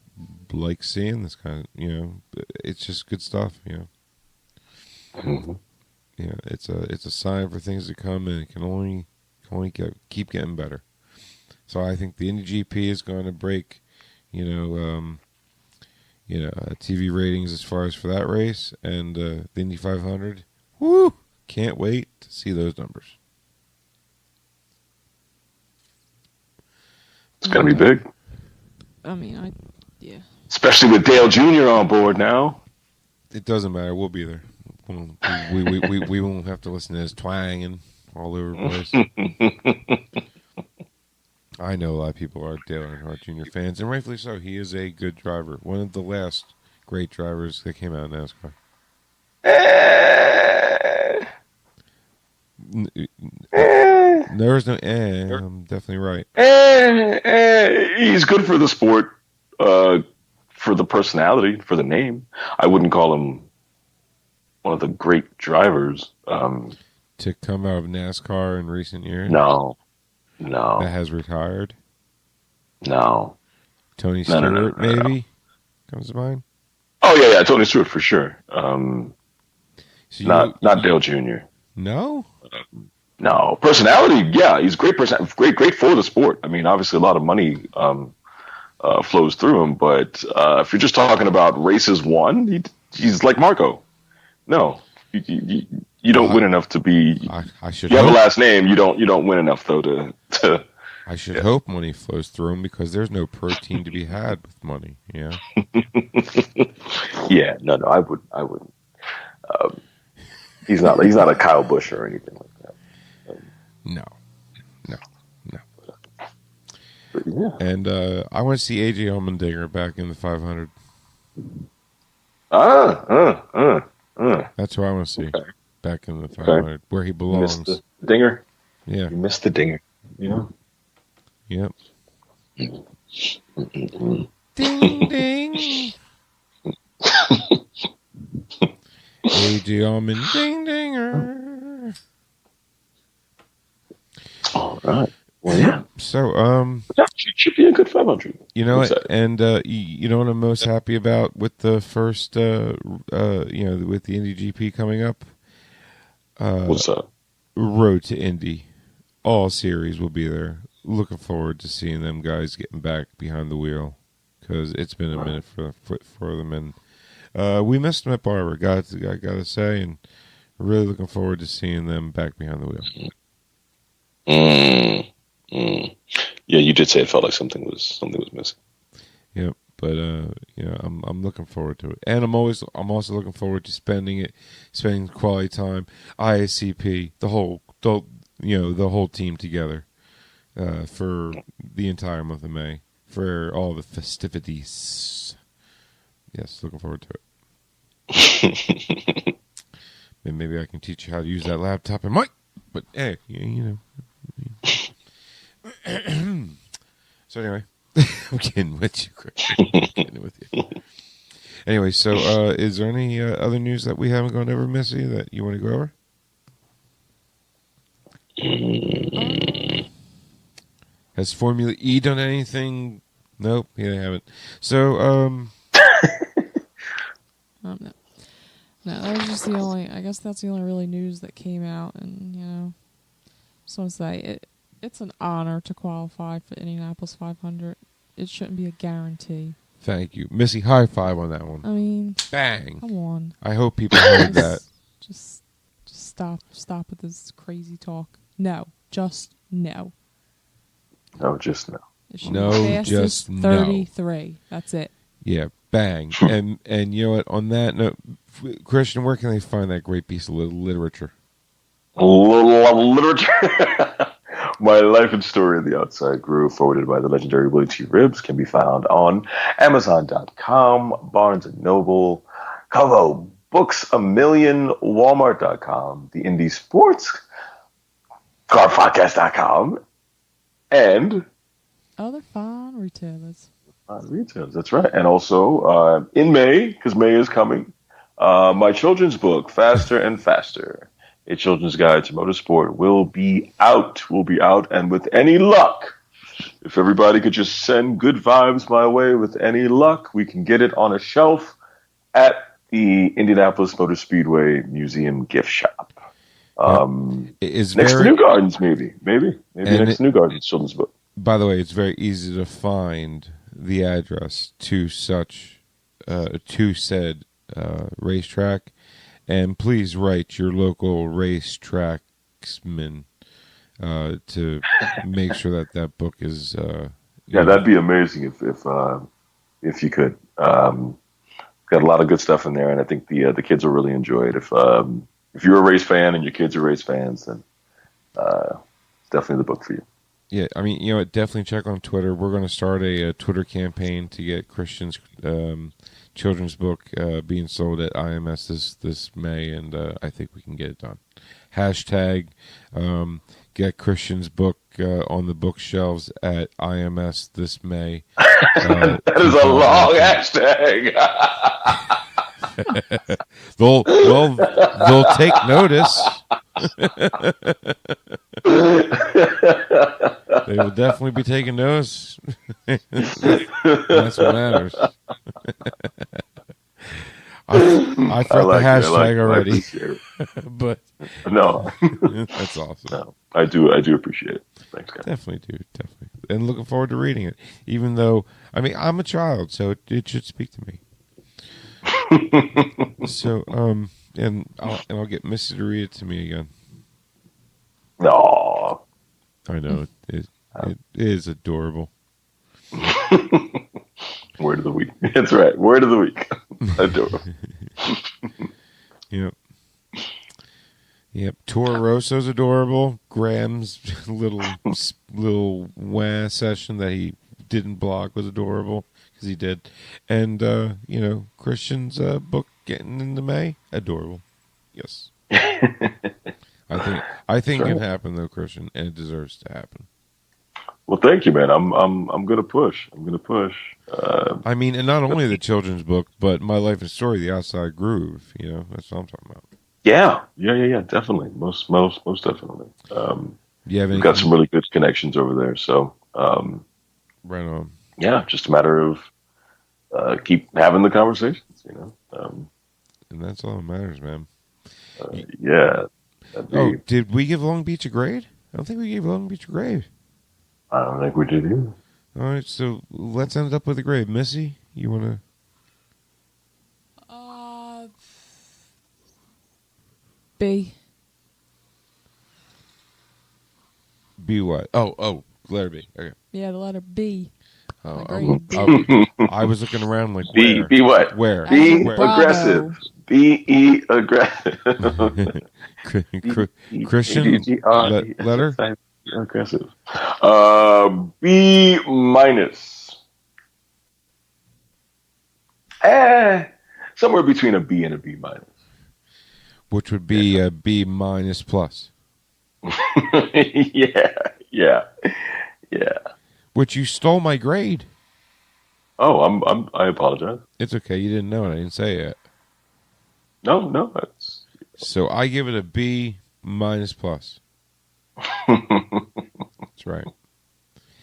like seeing this kind of, it's just good stuff, Mm-hmm. It's a sign for things to come, and it can only keep getting better. So I think the Indy GP is going to break, TV ratings as far as for that race, and the Indy 500. Woo! Can't wait to see those numbers. It's going to be big. I mean, yeah. Especially with Dale Jr. on board now. It doesn't matter. We'll be there. We won't have to listen to his twanging all over the place. I know a lot of people are Dale Earnhardt Jr. fans, and rightfully so. He is a good driver. One of the last great drivers that came out in NASCAR. There's no I'm definitely right. He's good for the sport, for the personality, for the name. I wouldn't call him one of the great drivers. To come out of NASCAR in recent years? No. That has retired? No. Tony Stewart, maybe? Comes to mind? Oh, yeah, Tony Stewart for sure. So not Dale Jr. No? No. Personality, yeah, he's great great for the sport. I mean, obviously a lot of money flows through him, but if you're just talking about races won, he's like Marco. No. You don't win enough to be. I should. You have a last name. You don't win enough though to. I should hope money flows through him because there's no protein to be had with money. Yeah. Yeah. No. I wouldn't. He's not a Kyle Busch or anything like that. No. But yeah. And I want to see AJ Allmendinger back in the 500. That's what I want to see. Okay. Back in the 500, where he belongs. You missed the dinger. Yeah. You missed the dinger. Yeah. Yep. Ding ding. AJ Allman ding dinger. All right. Well, yeah. So, that should be a good 500. You know, and you know what I'm most happy about with the first, with the Indy GP coming up. What's up? Road to Indy, all series will be there. Looking forward to seeing them guys getting back behind the wheel because it's been a minute for them, and we missed them at Barber. I gotta say, and really looking forward to seeing them back behind the wheel. Yeah, you did say it felt like something was missing. Yep, but I'm looking forward to it, and I'm also looking forward to spending quality time, ISCP, the whole team together, for the entire month of May for all the festivities. Yes, looking forward to it. And maybe I can teach you how to use that laptop and mic. But hey, So anyway, I'm kidding with you, Chris. I'm kidding with you. Anyway, so is there any other news that we haven't gone over, Missy, that you want to go over? Has Formula E done anything? Nope, they haven't. So, No, that was just the only. I guess that's the only really news that came out, and just want to say it's an honor to qualify for Indianapolis 500. It shouldn't be a guarantee. Thank you, Missy. High five on that one. I mean, bang! Come on. I hope people heard that. Just stop with this crazy talk. No, just no. No, just no. It should No, be fastest just no. 33. That's it. Yeah, bang. And you know what? On that note, Christian, where can they find that great piece of literature? Literature. My Life and Story of the Outside Groove, forwarded by the legendary Willie T. Ribbs, can be found on Amazon.com, Barnes & Noble, Kobo, Books A Million, Walmart.com, the Indie Sports Car Podcast.com, and other fine retailers. Retailers, that's right. And also in May, because May is coming, my children's book, Faster and Faster, A Children's Guide to Motorsport, will be out. And with any luck, if everybody could just send good vibes my way, with any luck, we can get it on a shelf at the Indianapolis Motor Speedway Museum gift shop. Next to New Gardens, maybe next to New Gardens children's book. By the way, it's very easy to find the address to said racetrack, and please write your local racetracksman to make sure that book is. That'd be amazing if you could. Got a lot of good stuff in there, and I think the kids will really enjoy it. If you're a race fan and your kids are race fans, then it's definitely the book for you. Yeah, I mean, definitely check on Twitter. We're going to start a Twitter campaign to get Christian's children's book being sold at IMS this May, and I think we can get it done. Hashtag get Christian's book on the bookshelves at IMS this May. That is a long hashtag. They'll take notice. They will definitely be taking notice. That's what matters. I forgot the hashtag already, but no, that's awesome. No, I do appreciate it. Thanks, guys. Definitely, and looking forward to reading it. Even though, I mean, I'm a child, so it should speak to me. So, and I'll get Missy to read it to me again. No, I know it is adorable. Word of the week. That's right. Word of the week. Adorable. Yep. Toro Rosso's adorable. Graham's little wah session that he didn't block was adorable because he did, and Christian's book getting into May, adorable. Yes. I think it can happen though, Christian, and it deserves to happen. Well, thank you, man. I'm gonna push. I mean, and not only the children's book, but My Life and Story, The Outside Groove. That's what I'm talking about. Yeah. Definitely. Most definitely. We've got some really good connections over there. So, right on. Yeah, just a matter of keep having the conversations. And that's all that matters, man. Yeah. Did we give Long Beach a grade? I don't think we gave Long Beach a grade. I don't think we did either. All right, so let's end up with a grade. Missy, you want to? B. B what? Oh, letter B. Okay. Yeah, the letter B. Oh, I was looking around like B. Where? B what? Where? B Where? aggressive. B aggressive. Christian letter. Aggressive. B minus. Somewhere between a B and a B minus. Which would be a B minus plus. Yeah. Which you stole my grade. Oh, I apologize. It's okay. You didn't know it. I didn't say it. No. So I give it a B minus plus. That's right.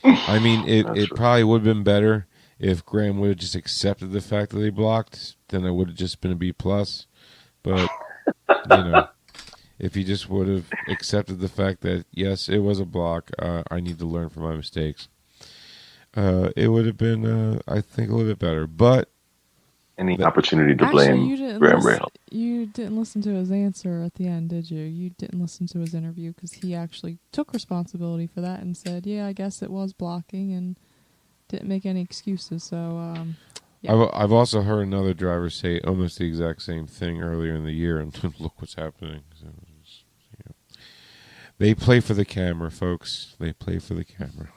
I mean, it probably would have been better if Graham would have just accepted the fact that they blocked. Then it would have just been a B plus. But if he just would have accepted the fact that yes, it was a block. I need to learn from my mistakes. It would have been, I think, a little bit better. But any opportunity to blame Graham Rahal. You didn't listen to his answer at the end, did you? You didn't listen to his interview because he actually took responsibility for that and said, "Yeah, I guess it was blocking," and didn't make any excuses. So, yeah. I've also heard another driver say almost the exact same thing earlier in the year, and look what's happening. So, they play for the camera, folks. They play for the camera.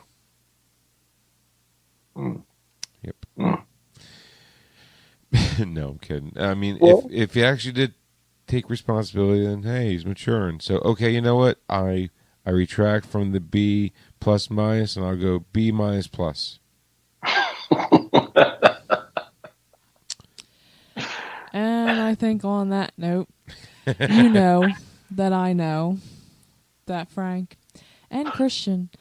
Yep. No, I'm kidding. I mean, if he actually did take responsibility, then hey, he's maturing. So, okay, you know what? I retract from the B plus minus, and I'll go B minus plus. And I think on that note, you know that I know that Frank and Christian,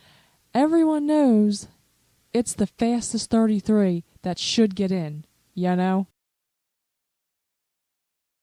everyone knows it's the fastest 33 that should get in. You know?